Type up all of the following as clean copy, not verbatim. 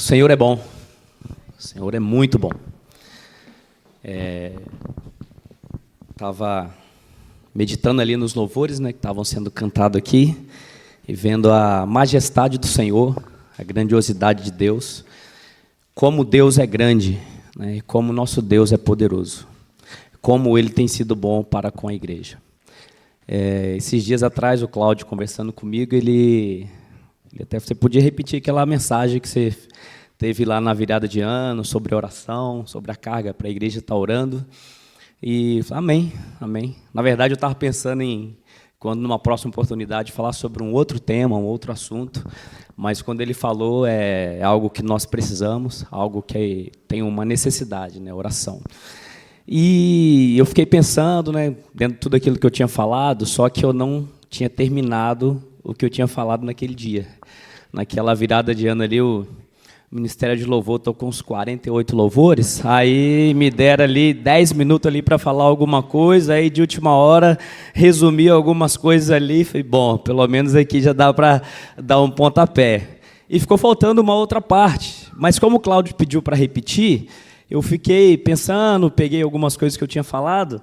Senhor é bom, o Senhor é muito bom. Estava meditando ali nos louvores, que estavam sendo cantados aqui, e vendo a majestade do Senhor, a grandiosidade de Deus, como Deus é grande, e como nosso Deus é poderoso, como Ele tem sido bom para com a igreja. Esses dias atrás, o Cláudio conversando comigo, você podia repetir aquela mensagem que você teve lá na virada de ano, sobre oração, sobre a carga para a igreja estar orando. E amém, amém. Na verdade, eu estava pensando quando numa próxima oportunidade, falar sobre um outro tema, um outro assunto, mas quando ele falou, é algo que nós precisamos, algo que tem uma necessidade, oração. E eu fiquei pensando, dentro de tudo aquilo que eu tinha falado, só que eu não tinha terminado o que eu tinha falado naquele dia. Naquela virada de ano ali, o Ministério de Louvor tocou uns 48 louvores, aí me deram ali 10 minutos ali para falar alguma coisa, aí de última hora resumi algumas coisas ali, falei, bom, pelo menos aqui já dá para dar um pontapé. E ficou faltando uma outra parte, mas como o Cláudio pediu para repetir, eu fiquei pensando, peguei algumas coisas que eu tinha falado,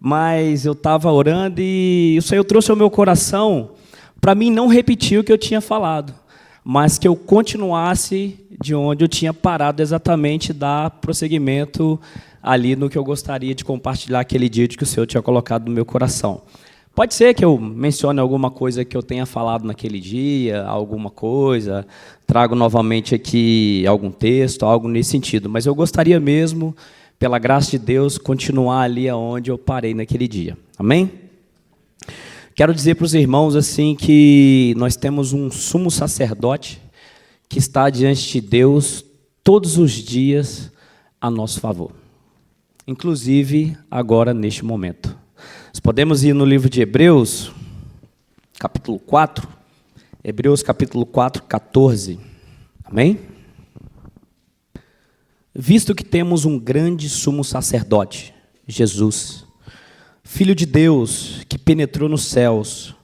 mas eu estava orando e o Senhor trouxe ao meu coração para mim não repetir o que eu tinha falado, mas que eu continuasse de onde eu tinha parado exatamente, dar prosseguimento ali no que eu gostaria de compartilhar aquele dia que o Senhor tinha colocado no meu coração. Pode ser que eu mencione alguma coisa que eu tenha falado naquele dia, alguma coisa, trago novamente aqui algum texto, algo nesse sentido, mas eu gostaria mesmo, pela graça de Deus, continuar ali onde eu parei naquele dia. Amém? Quero dizer para os irmãos assim que nós temos um sumo sacerdote que está diante de Deus todos os dias a nosso favor, inclusive agora neste momento. Nós podemos ir no livro de Hebreus, capítulo 4, Hebreus capítulo 4, 14, amém? Visto que temos um grande sumo sacerdote, Jesus, Filho de Deus, que penetrou nos céus,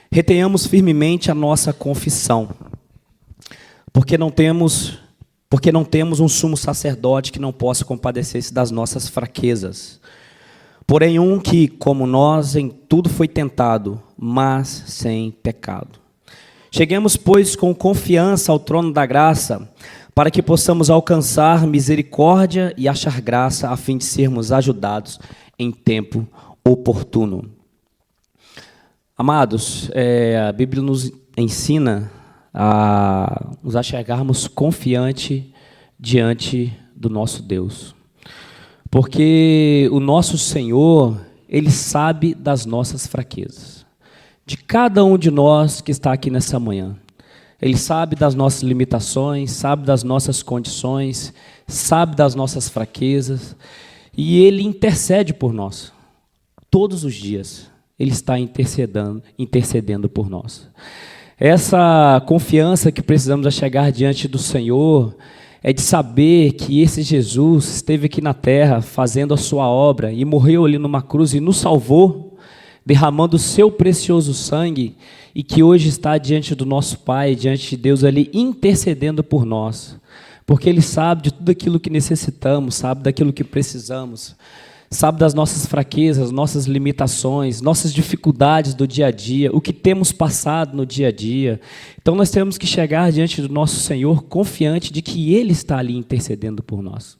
retenhamos firmemente a nossa confissão, porque não temos um sumo sacerdote que não possa compadecer-se das nossas fraquezas, porém um que, como nós, em tudo foi tentado, mas sem pecado. Cheguemos, pois, com confiança ao trono da graça, para que possamos alcançar misericórdia e achar graça, a fim de sermos ajudados em tempo oportuno. Amados, a Bíblia nos ensina a nos achegarmos confiante diante do nosso Deus, porque o nosso Senhor, Ele sabe das nossas fraquezas, de cada um de nós que está aqui nessa manhã. Ele sabe das nossas limitações, sabe das nossas condições, sabe das nossas fraquezas, e Ele intercede por nós. Todos os dias, Ele está intercedendo por nós. Essa confiança que precisamos chegar diante do Senhor é de saber que esse Jesus esteve aqui na terra fazendo a sua obra e morreu ali numa cruz e nos salvou, derramando o seu precioso sangue, e que hoje está diante do nosso Pai, diante de Deus ali, intercedendo por nós, porque Ele sabe de tudo aquilo que necessitamos, sabe daquilo que precisamos, sabe das nossas fraquezas, nossas limitações, nossas dificuldades do dia a dia, o que temos passado no dia a dia. Então nós temos que chegar diante do nosso Senhor confiante de que Ele está ali intercedendo por nós.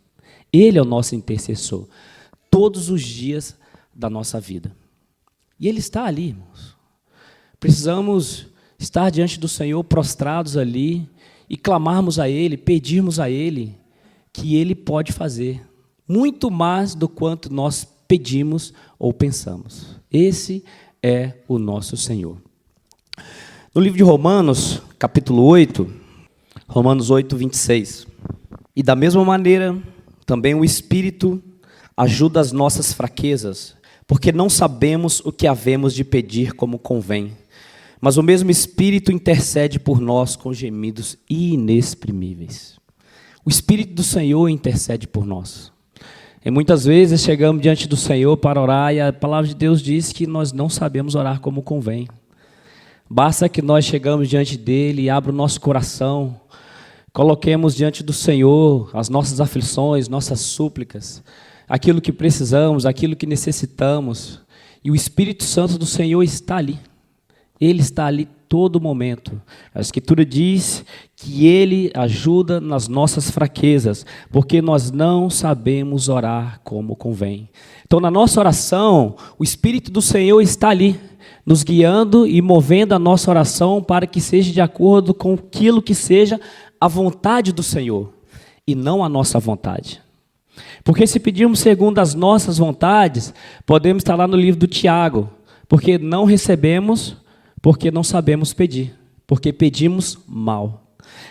Ele é o nosso intercessor, todos os dias da nossa vida. E Ele está ali, irmãos. Precisamos estar diante do Senhor prostrados ali e clamarmos a Ele, pedirmos a Ele que Ele pode fazer muito mais do quanto nós pedimos ou pensamos. Esse é o nosso Senhor. No livro de Romanos, capítulo 8, Romanos 8, 26. E da mesma maneira, também o Espírito ajuda as nossas fraquezas, porque não sabemos o que havemos de pedir como convém. Mas o mesmo Espírito intercede por nós com gemidos inexprimíveis. O Espírito do Senhor intercede por nós. E muitas vezes chegamos diante do Senhor para orar e a palavra de Deus diz que nós não sabemos orar como convém. Basta que nós chegamos diante dEle e abra o nosso coração coloquemos diante do Senhor as nossas aflições, nossas súplicas, aquilo que precisamos, aquilo que necessitamos. E o Espírito Santo do Senhor está ali. Ele está ali todo momento. A Escritura diz que Ele ajuda nas nossas fraquezas, porque nós não sabemos orar como convém. Então, na nossa oração, o Espírito do Senhor está ali, nos guiando e movendo a nossa oração para que seja de acordo com aquilo que seja a vontade do Senhor, e não a nossa vontade. Porque se pedirmos segundo as nossas vontades, podemos estar lá no livro do Tiago, porque não recebemos, porque não sabemos pedir, porque pedimos mal.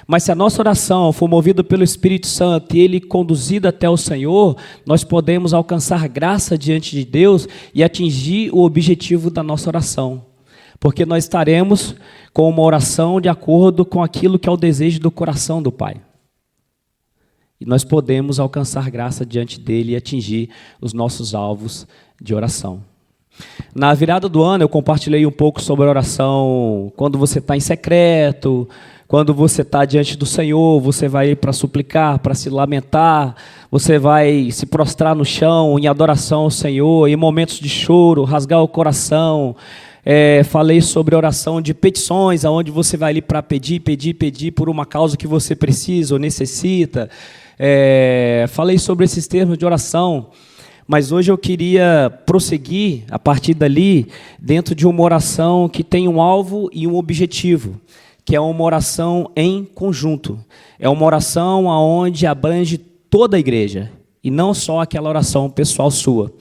Mas se a nossa oração for movida pelo Espírito Santo e Ele conduzido até o Senhor, nós podemos alcançar graça diante de Deus e atingir o objetivo da nossa oração. Porque nós estaremos com uma oração de acordo com aquilo que é o desejo do coração do Pai. E nós podemos alcançar graça diante dEle e atingir os nossos alvos de oração. Na virada do ano eu compartilhei um pouco sobre a oração quando você está em secreto, quando você está diante do Senhor, você vai para suplicar, para se lamentar, você vai se prostrar no chão em adoração ao Senhor, em momentos de choro, rasgar o coração. Falei sobre oração de petições, onde você vai ali para pedir por uma causa que você precisa ou necessita. Falei sobre esses termos de oração. Mas hoje eu queria prosseguir, a partir dali, dentro de uma oração que tem um alvo e um objetivo, que é uma oração em conjunto. É uma oração onde abrange toda a igreja, e não só aquela oração pessoal sua,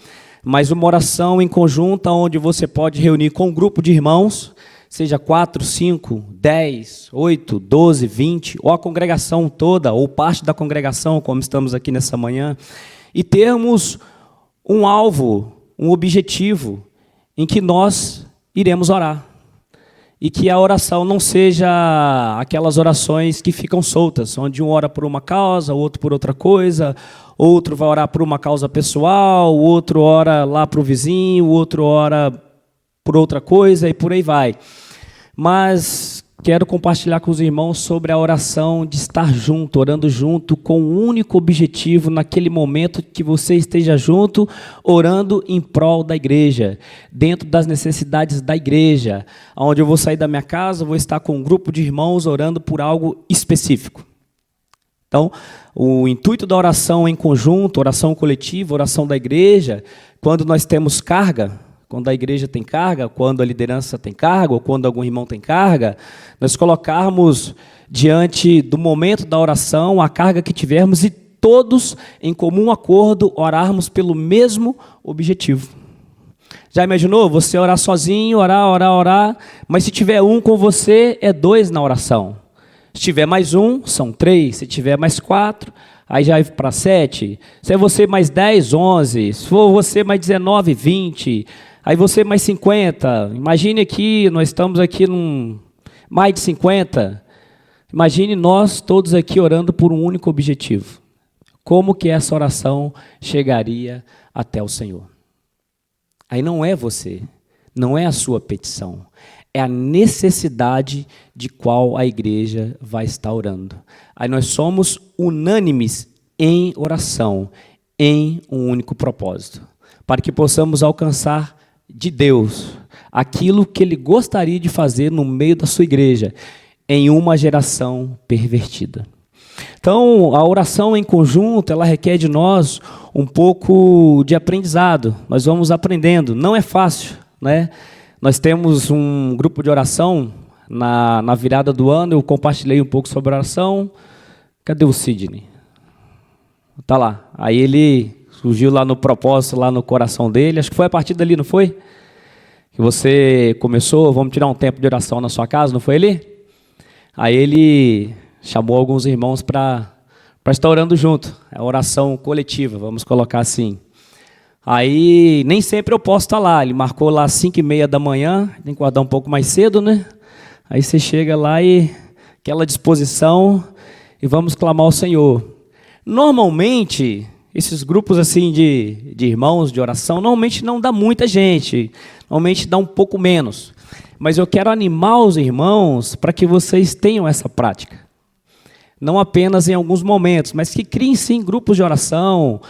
mas uma oração em conjunto onde você pode reunir com um grupo de irmãos, seja 4, 5, 10, 8, 12, 20, ou a congregação toda, ou parte da congregação, como estamos aqui nessa manhã, e termos um alvo, um objetivo em que nós iremos orar. E que a oração não seja aquelas orações que ficam soltas, onde um ora por uma causa, o outro por outra coisa, outro vai orar por uma causa pessoal, o outro ora lá para o vizinho, o outro ora por outra coisa e por aí vai. Mas quero compartilhar com os irmãos sobre a oração de estar junto, orando junto, com um único objetivo naquele momento que você esteja junto, orando em prol da igreja, dentro das necessidades da igreja, onde eu vou sair da minha casa, vou estar com um grupo de irmãos orando por algo específico. Então, o intuito da oração em conjunto, oração coletiva, oração da igreja, quando nós temos carga, quando a igreja tem carga, quando a liderança tem carga, ou quando algum irmão tem carga, nós colocarmos diante do momento da oração a carga que tivermos e todos, em comum acordo, orarmos pelo mesmo objetivo. Já imaginou? Você orar sozinho, orar, mas se tiver um com você, é 2 na oração. Se tiver mais um, são 3. Se tiver mais 4, aí já vai para 7. Se é você mais 10, 11. Se for você mais 19, 20. Aí você mais 50. Imagine aqui, nós estamos aqui num mais de 50. Imagine nós todos aqui orando por um único objetivo. Como que essa oração chegaria até o Senhor? Aí não é você, não é a sua petição. É a necessidade de qual a igreja vai estar orando. Aí nós somos unânimes em oração, em um único propósito, para que possamos alcançar de Deus aquilo que Ele gostaria de fazer no meio da sua igreja, em uma geração pervertida. Então, a oração em conjunto, ela requer de nós um pouco de aprendizado. Nós vamos aprendendo, não é fácil, né? Nós temos um grupo de oração, na virada do ano, eu compartilhei um pouco sobre a oração. Cadê o Sidney? Está lá. Aí ele surgiu lá no propósito, lá no coração dele. Acho que foi a partir dali, não foi? Que você começou, vamos tirar um tempo de oração na sua casa, não foi ele? Aí ele chamou alguns irmãos para estar orando junto. É oração coletiva, vamos colocar assim. Aí nem sempre eu posso estar lá. Ele marcou lá às 5h30 da manhã, tem que acordar um pouco mais cedo, né? Aí você chega lá e aquela disposição e vamos clamar ao Senhor. Normalmente, esses grupos assim de irmãos de oração, normalmente não dá muita gente, normalmente dá um pouco menos. Mas eu quero animar os irmãos para que vocês tenham essa prática. não apenas em alguns momentos, mas que criem sim grupos de oração,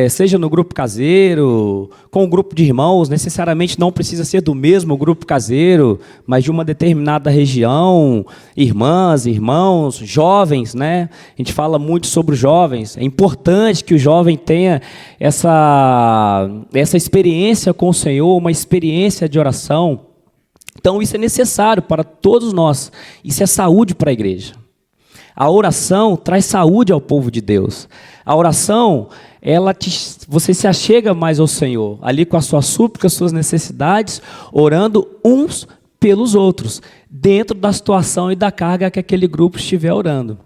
seja no grupo caseiro, com um grupo de irmãos, necessariamente não precisa ser do mesmo grupo caseiro, mas de uma determinada região, irmãs, irmãos, jovens, né? A gente fala muito sobre os jovens, é importante que o jovem tenha essa experiência com o Senhor, uma experiência de oração. Então isso é necessário para todos nós, isso é saúde para a igreja. A oração traz saúde ao povo de Deus. A oração, você se achega mais ao Senhor, ali com as suas súplicas, suas necessidades, orando uns pelos outros, dentro da situação e da carga que aquele grupo estiver orando.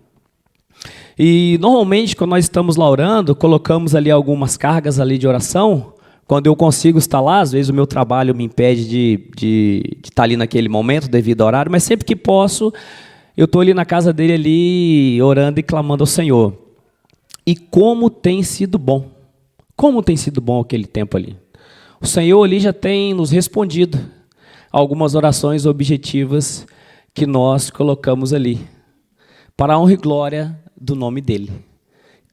E normalmente, quando nós estamos lá orando, colocamos ali algumas cargas ali de oração. Quando eu consigo estar lá, às vezes o meu trabalho me impede de estar ali naquele momento, devido ao horário, mas sempre que posso, eu estou ali na casa dele, ali, orando e clamando ao Senhor. E como tem sido bom. Como tem sido bom aquele tempo ali. O Senhor ali já tem nos respondido a algumas orações objetivas que nós colocamos ali. Para a honra e glória do nome dele.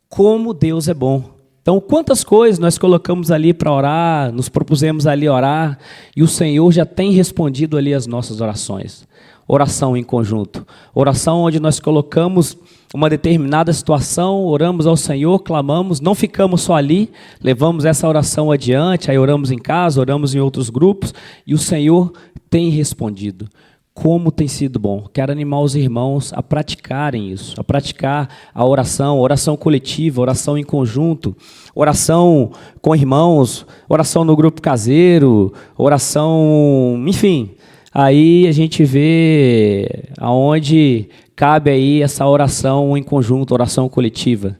Como Deus é bom. Então, quantas coisas nós colocamos ali para orar, nos propusemos ali orar, e o Senhor já tem respondido ali as nossas orações. Oração em conjunto. Oração onde nós colocamos uma determinada situação, oramos ao Senhor, clamamos, não ficamos só ali, levamos essa oração adiante, aí oramos em casa, oramos em outros grupos, e o Senhor tem respondido. Como tem sido bom. Quero animar os irmãos a praticarem isso, a praticar a oração coletiva, oração em conjunto, oração com irmãos, oração no grupo caseiro, oração, enfim. Aí a gente vê aonde cabe aí essa oração em conjunto, oração coletiva.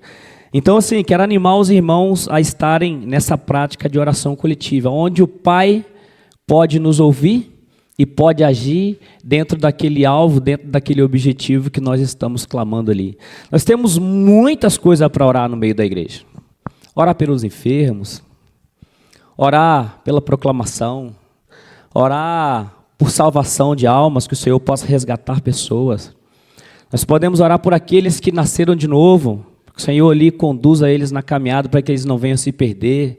Então, assim, quero animar os irmãos a estarem nessa prática de oração coletiva, onde o Pai pode nos ouvir e pode agir dentro daquele alvo, dentro daquele objetivo que nós estamos clamando ali. Nós temos muitas coisas para orar no meio da igreja. Orar pelos enfermos, orar pela proclamação, orar por salvação de almas, que o Senhor possa resgatar pessoas. Nós podemos orar por aqueles que nasceram de novo, que o Senhor ali conduza eles na caminhada para que eles não venham se perder.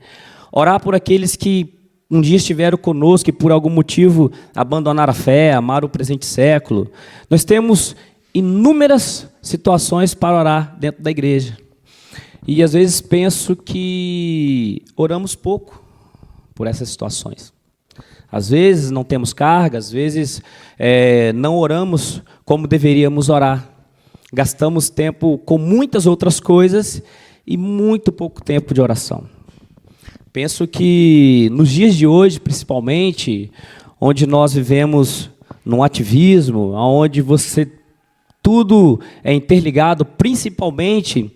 Orar por aqueles que um dia estiveram conosco e por algum motivo abandonaram a fé, amaram o presente século. Nós temos inúmeras situações para orar dentro da igreja. E às vezes penso que oramos pouco por essas situações. Às vezes não temos carga, às vezes não oramos como deveríamos orar. Gastamos tempo com muitas outras coisas e muito pouco tempo de oração. Penso que nos dias de hoje, principalmente, onde nós vivemos num ativismo, onde tudo é interligado, principalmente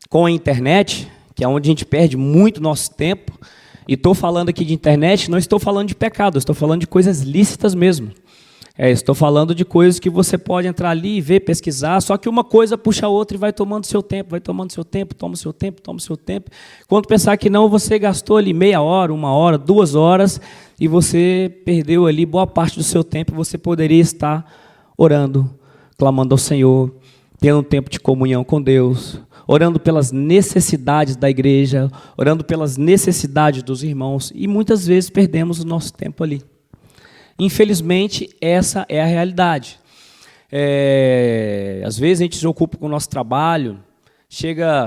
com a internet, que é onde a gente perde muito nosso tempo. E estou falando aqui de internet, não estou falando de pecado, estou falando de coisas lícitas mesmo. Estou falando de coisas que você pode entrar ali e ver, pesquisar, só que uma coisa puxa a outra e vai tomando seu tempo, toma seu tempo. Quando pensar que não, você gastou ali meia hora, 1 hora, 2 horas, e você perdeu ali boa parte do seu tempo, você poderia estar orando, clamando ao Senhor, tendo um tempo de comunhão com Deus, orando pelas necessidades da igreja, orando pelas necessidades dos irmãos, e muitas vezes perdemos o nosso tempo ali. Infelizmente, essa é a realidade. Às vezes a gente se ocupa com o nosso trabalho,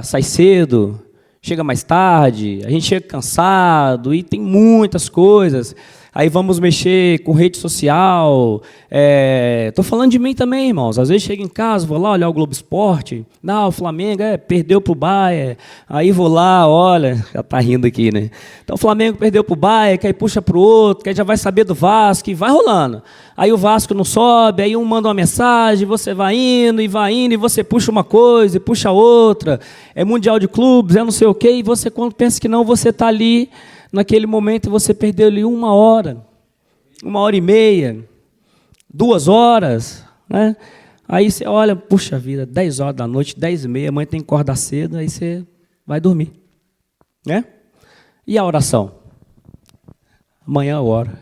sai cedo, chega mais tarde, a gente chega cansado e tem muitas coisas. Aí vamos mexer com rede social. Estou falando de mim também, irmãos. Às vezes chego em casa, vou lá olhar o Globo Esporte. Não, o Flamengo perdeu para o Bayern. Aí vou lá, olha, já está rindo aqui, né? Então o Flamengo perdeu para o Bayern, que aí puxa para o outro, que aí já vai saber do Vasco, e vai rolando. Aí o Vasco não sobe, aí um manda uma mensagem, você vai indo, e você puxa uma coisa, e puxa outra. É Mundial de Clubes, não sei o quê, e você, quando pensa que não, você está ali. Naquele momento você perdeu ali 1 hora, 1h30, 2 horas, né? Aí você olha, puxa vida, 10 horas da noite, 10h30, a mãe tem que acordar cedo, aí você vai dormir, né? E a oração? Amanhã eu oro.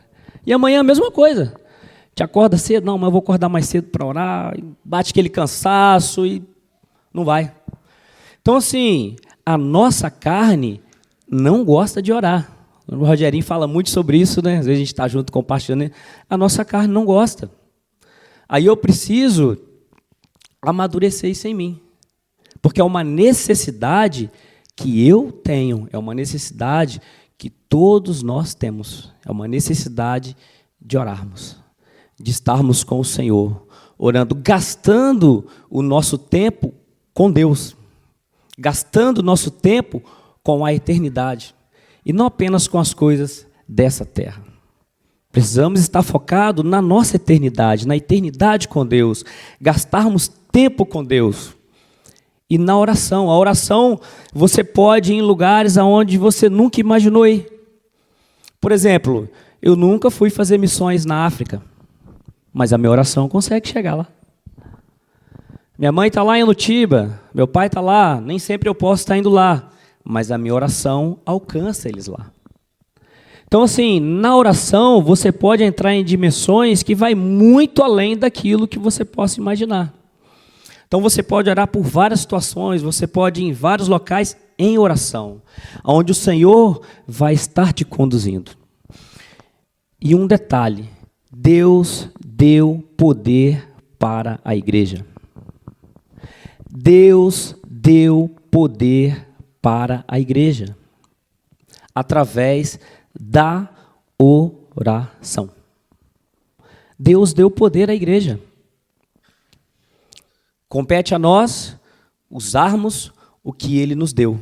E amanhã a mesma coisa. Te acorda cedo? Não, mas eu vou acordar mais cedo para orar. Bate aquele cansaço e Não vai. Então, assim, a nossa carne não gosta de orar. O Rogerinho fala muito sobre isso, né? Às vezes a gente está junto compartilhando. A nossa carne não gosta. Aí eu preciso amadurecer isso em mim. Porque é uma necessidade que eu tenho, é uma necessidade que todos nós temos. É uma necessidade de orarmos, de estarmos com o Senhor, orando, gastando o nosso tempo com Deus, gastando o nosso tempo com a eternidade, e não apenas com as coisas dessa terra. Precisamos estar focados na nossa eternidade, na eternidade com Deus, gastarmos tempo com Deus. E na oração. A oração, você pode ir em lugares aonde você nunca imaginou ir. Por exemplo, eu nunca fui fazer missões na África, mas a minha oração consegue chegar lá. Minha mãe está lá em Lutiba, meu pai está lá, nem sempre eu posso estar indo lá, mas a minha oração alcança eles lá. Então, assim, na oração, você pode entrar em dimensões que vai muito além daquilo que você possa imaginar. Então, você pode orar por várias situações, você pode ir em vários locais em oração, onde o Senhor vai estar te conduzindo. E um detalhe, Deus deu poder para a igreja. Deus deu poder para a igreja, através da oração. Deus deu poder à igreja. Compete a nós usarmos o que Ele nos deu.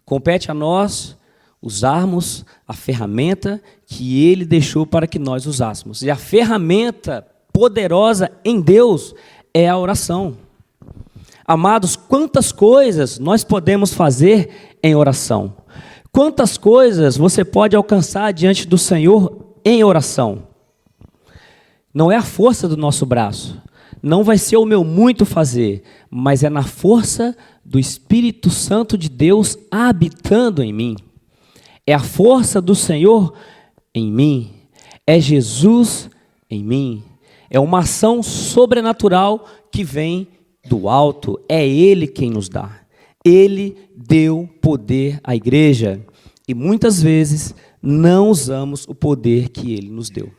Compete a nós usarmos a ferramenta que Ele deixou para que nós usássemos. E a ferramenta poderosa em Deus é a oração. Amados, quantas coisas nós podemos fazer em oração? Quantas coisas você pode alcançar diante do Senhor em oração? Não é a força do nosso braço. Não vai ser o meu muito fazer, mas é na força do Espírito Santo de Deus habitando em mim. É a força do Senhor em mim. É Jesus em mim. É uma ação sobrenatural que vem do alto. É Ele quem nos dá. Ele deu poder à igreja. E muitas vezes não usamos o poder que Ele nos deu.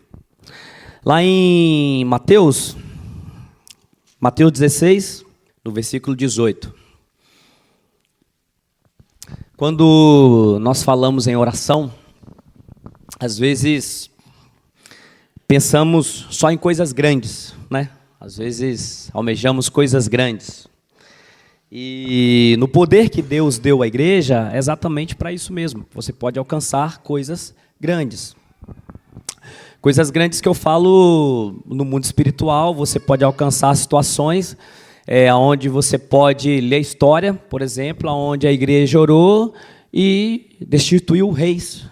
Lá em Mateus 16, no versículo 18. Quando nós falamos em oração, às vezes pensamos só em coisas grandes, né? Às vezes almejamos coisas grandes. E no poder que Deus deu à igreja, é exatamente para isso mesmo. Você pode alcançar coisas grandes. Coisas grandes que eu falo no mundo espiritual, você pode alcançar situações onde você pode ler a história, por exemplo, onde a igreja orou e destituiu reis,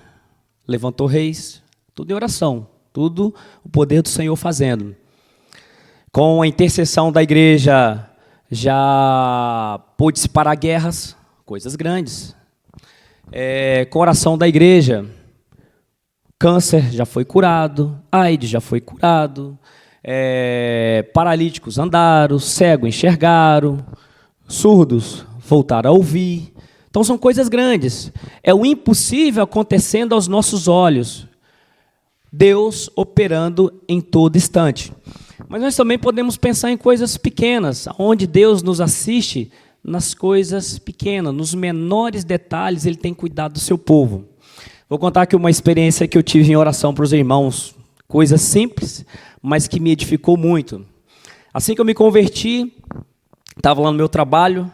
levantou reis, tudo em oração, tudo o poder do Senhor fazendo. Com a intercessão da igreja, já pôde-se parar guerras, coisas grandes. Com a oração da igreja, câncer já foi curado, AIDS já foi curado, paralíticos andaram, cegos enxergaram, surdos voltaram a ouvir. Então são coisas grandes. É o impossível acontecendo aos nossos olhos. Deus operando em todo instante. Mas nós também podemos pensar em coisas pequenas, onde Deus nos assiste nas coisas pequenas, nos menores detalhes, Ele tem cuidado do seu povo. Vou contar aqui uma experiência que eu tive em oração para os irmãos, coisa simples, mas que me edificou muito. Assim que eu me converti, estava lá no meu trabalho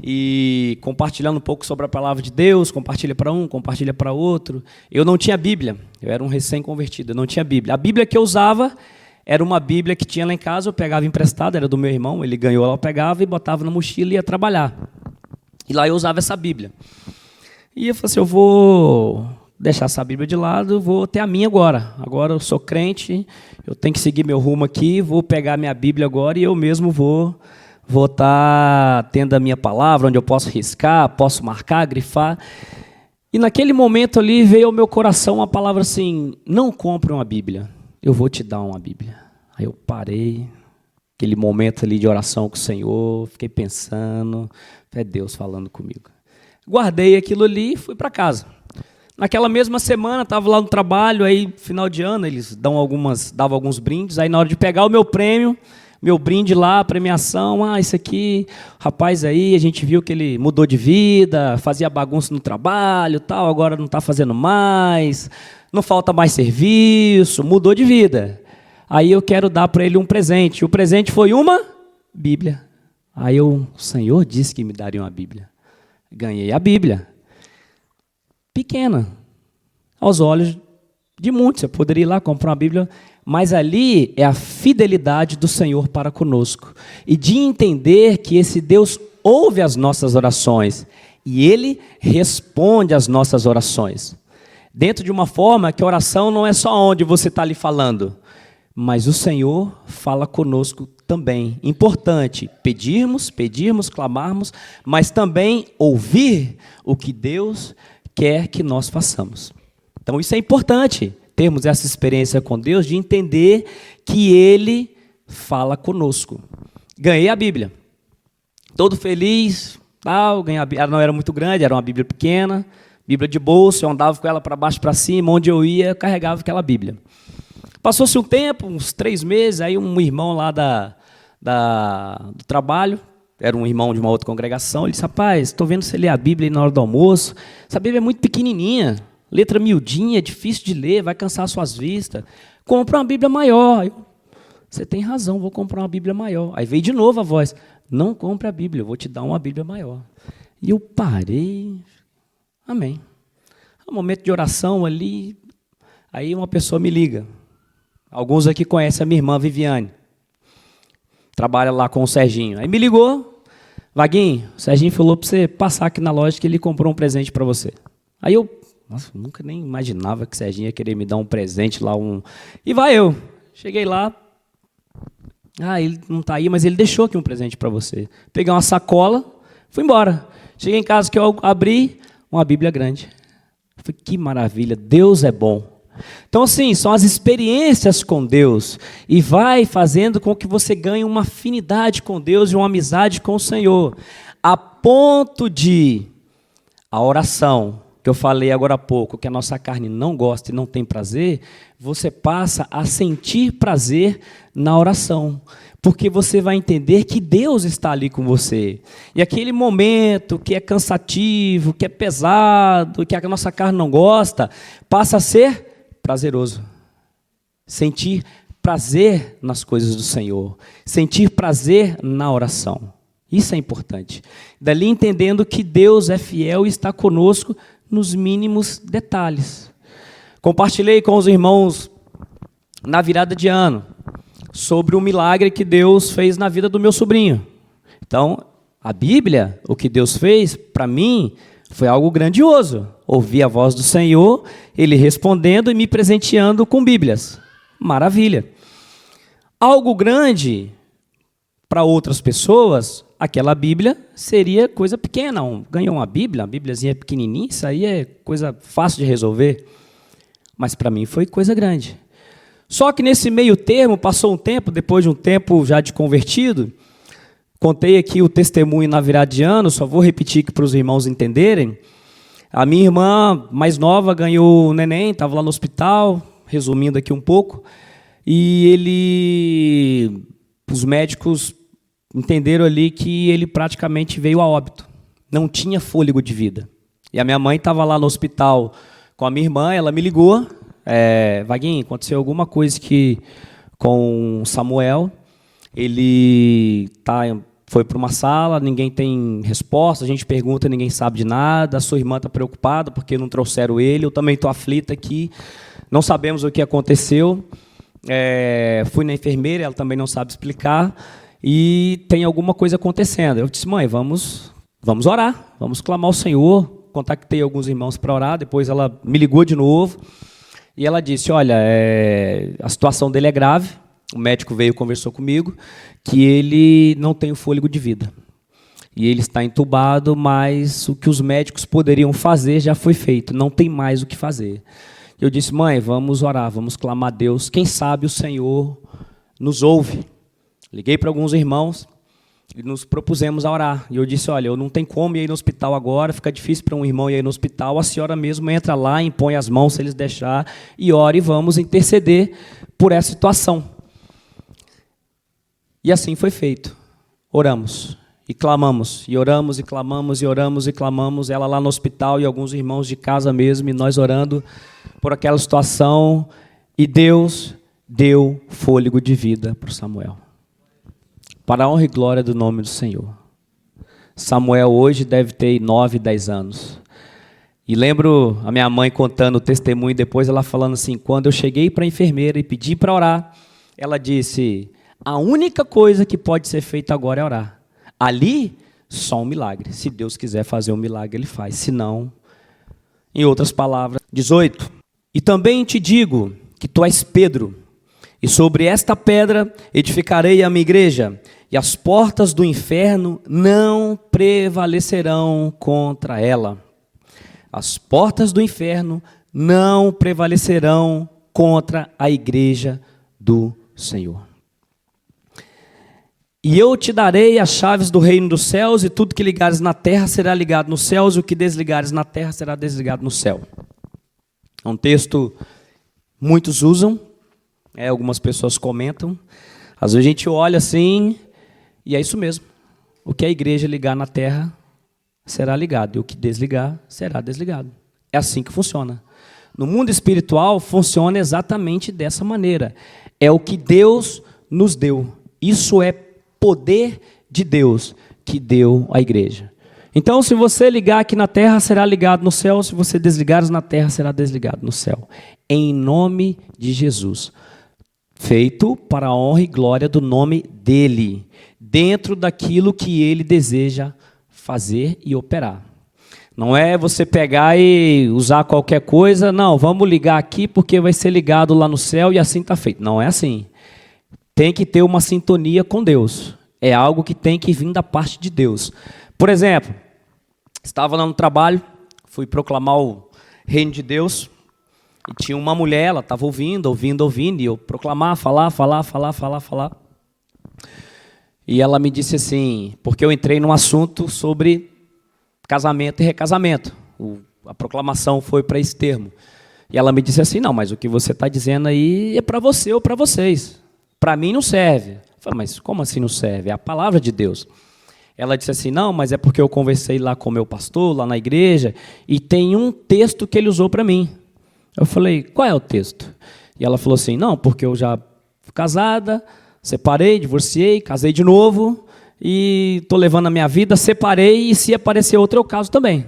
e compartilhando um pouco sobre a palavra de Deus, compartilha para um, compartilha para outro. Eu não tinha Bíblia, eu era um recém-convertido, eu não tinha Bíblia. A Bíblia que eu usava era uma Bíblia que tinha lá em casa, eu pegava emprestada, era do meu irmão, ele ganhou lá, eu pegava e botava na mochila e ia trabalhar. E lá eu usava essa Bíblia. E eu falei assim, eu vou deixar essa Bíblia de lado, vou ter a minha agora. Agora eu sou crente, eu tenho que seguir meu rumo aqui, vou pegar minha Bíblia agora e eu mesmo vou estar tendo a minha palavra, onde eu posso riscar, posso marcar, grifar. E naquele momento ali veio ao meu coração uma palavra assim, não compre uma Bíblia, eu vou te dar uma Bíblia. Aí eu parei, aquele momento ali de oração com o Senhor, fiquei pensando, é Deus falando comigo. Guardei aquilo ali e fui para casa. Naquela mesma semana, estava lá no trabalho, aí final de ano, eles davam alguns brindes, aí na hora de pegar o meu prêmio, meu brinde lá, premiação, isso aqui, rapaz aí, a gente viu que ele mudou de vida, fazia bagunça no trabalho, tal, agora não está fazendo mais, não falta mais serviço, mudou de vida. Aí eu quero dar para ele um presente. O presente foi uma Bíblia. Aí o Senhor disse que me daria uma Bíblia. Ganhei a Bíblia. Pequena, aos olhos de muitos. Eu poderia ir lá comprar uma Bíblia, mas ali é a fidelidade do Senhor para conosco. E de entender que esse Deus ouve as nossas orações e Ele responde às nossas orações. Dentro de uma forma que a oração não é só onde você está ali falando, mas o Senhor fala conosco também. Importante pedirmos, clamarmos, mas também ouvir o que Deus quer que nós façamos. Então isso é importante, termos essa experiência com Deus, de entender que Ele fala conosco. Ganhei a Bíblia, todo feliz, ganhei a Bíblia. Ela não era muito grande, era uma Bíblia pequena, Bíblia de bolso, eu andava com ela para baixo e para cima, onde eu ia, eu carregava aquela Bíblia. Passou-se um tempo, uns 3 meses, aí um irmão lá do trabalho, era um irmão de uma outra congregação, ele disse, rapaz, estou vendo você ler a Bíblia aí na hora do almoço, essa Bíblia é muito pequenininha, letra miudinha, difícil de ler, vai cansar as suas vistas, compra uma Bíblia maior. Você tem razão, vou comprar uma Bíblia maior. Aí veio de novo a voz, não compre a Bíblia, eu vou te dar uma Bíblia maior. E eu parei, amém. Um momento de oração ali, aí uma pessoa me liga, alguns aqui conhecem a minha irmã Viviane, trabalha lá com o Serginho. Aí me ligou, Vaguinho, o Serginho falou para você passar aqui na loja que ele comprou um presente para você. Aí eu, nunca nem imaginava que o Serginho ia querer me dar um presente lá. E vai eu. Cheguei lá, ele não está aí, mas ele deixou aqui um presente para você. Peguei uma sacola, fui embora. Cheguei em casa que eu abri uma Bíblia grande. Falei, que maravilha, Deus é bom. Então, assim, são as experiências com Deus e vai fazendo com que você ganhe uma afinidade com Deus e uma amizade com o Senhor, a ponto de a oração, que eu falei agora há pouco, que a nossa carne não gosta e não tem prazer, você passa a sentir prazer na oração, porque você vai entender que Deus está ali com você. E aquele momento que é cansativo, que é pesado, que a nossa carne não gosta, passa a ser prazeroso. Sentir prazer nas coisas do Senhor. Sentir prazer na oração. Isso é importante. Dali entendendo que Deus é fiel e está conosco nos mínimos detalhes. Compartilhei com os irmãos na virada de ano sobre o milagre que Deus fez na vida do meu sobrinho. Então, a Bíblia, o que Deus fez, para mim, foi algo grandioso. Ouvi a voz do Senhor, Ele respondendo e me presenteando com Bíblias. Maravilha. Algo grande para outras pessoas, aquela Bíblia seria coisa pequena. Ganhou uma Bíbliazinha pequenininha, isso aí é coisa fácil de resolver. Mas para mim foi coisa grande. Só que nesse meio termo, passou um tempo, depois de um tempo já de convertido, contei aqui o testemunho na virada de ano, só vou repetir aqui para os irmãos entenderem. A minha irmã mais nova ganhou o neném, estava lá no hospital, resumindo aqui um pouco, e os médicos entenderam ali que ele praticamente veio a óbito, não tinha fôlego de vida. E a minha mãe estava lá no hospital com a minha irmã, ela me ligou, Vaguinho, aconteceu alguma coisa com Samuel, ele foi para uma sala, ninguém tem resposta, a gente pergunta, ninguém sabe de nada, a sua irmã está preocupada porque não trouxeram ele, eu também estou aflita aqui, não sabemos o que aconteceu, fui na enfermeira, ela também não sabe explicar, e tem alguma coisa acontecendo. Eu disse, mãe, vamos orar, vamos clamar ao Senhor, contactei alguns irmãos para orar, depois ela me ligou de novo, e ela disse, olha, a situação dele é grave, o médico veio e conversou comigo, que ele não tem o fôlego de vida. E ele está entubado, mas o que os médicos poderiam fazer já foi feito, não tem mais o que fazer. Eu disse, mãe, vamos orar, vamos clamar a Deus, quem sabe o Senhor nos ouve. Liguei para alguns irmãos e nos propusemos a orar. E eu disse, olha, eu não tenho como ir no hospital agora, fica difícil para um irmão ir no hospital, a senhora mesmo entra lá, impõe as mãos, se eles deixar, e ore, e vamos interceder por essa situação. E assim foi feito. Oramos e clamamos, e oramos e clamamos, e oramos e clamamos, ela lá no hospital e alguns irmãos de casa mesmo, e nós orando por aquela situação, e Deus deu fôlego de vida para o Samuel. Para a honra e glória do nome do Senhor. Samuel hoje deve ter 9, 10 anos. E lembro a minha mãe contando o testemunho, depois ela falando assim, quando eu cheguei para a enfermeira e pedi para orar, ela disse, a única coisa que pode ser feita agora é orar. Ali, só um milagre. Se Deus quiser fazer um milagre, Ele faz. Se não, em outras palavras, 18. E também te digo que tu és Pedro, e sobre esta pedra edificarei a minha igreja, e as portas do inferno não prevalecerão contra ela. As portas do inferno não prevalecerão contra a igreja do Senhor. E eu te darei as chaves do reino dos céus, e tudo que ligares na terra será ligado nos céus, e o que desligares na terra será desligado no céu. É um texto muitos usam, algumas pessoas comentam. Às vezes a gente olha assim, e é isso mesmo. O que a igreja ligar na terra será ligado, e o que desligar será desligado. É assim que funciona. No mundo espiritual funciona exatamente dessa maneira. É o que Deus nos deu. Isso é poder de Deus que deu à igreja. Então, se você ligar aqui na terra, será ligado no céu. Se você desligares na terra, será desligado no céu. Em nome de Jesus. Feito para a honra e glória do nome dEle. Dentro daquilo que Ele deseja fazer e operar. Não é você pegar e usar qualquer coisa. Não, vamos ligar aqui porque vai ser ligado lá no céu e assim está feito. Não é assim. Tem que ter uma sintonia com Deus. É algo que tem que vir da parte de Deus. Por exemplo, estava lá no trabalho, fui proclamar o reino de Deus, e tinha uma mulher, ela estava ouvindo, e eu proclamar, falar. E ela me disse assim, porque eu entrei num assunto sobre casamento e recasamento. A proclamação foi para esse termo. E ela me disse assim, não, mas o que você está dizendo aí é para você ou para vocês. Para mim não serve. Eu falei, mas como assim não serve? É a palavra de Deus. Ela disse assim, não, mas é porque eu conversei lá com o meu pastor, lá na igreja, e tem um texto que ele usou para mim. Eu falei, qual é o texto? E ela falou assim, não, porque eu já fui casada, separei, divorciei, casei de novo, e estou levando a minha vida, separei, e se aparecer outro eu caso também.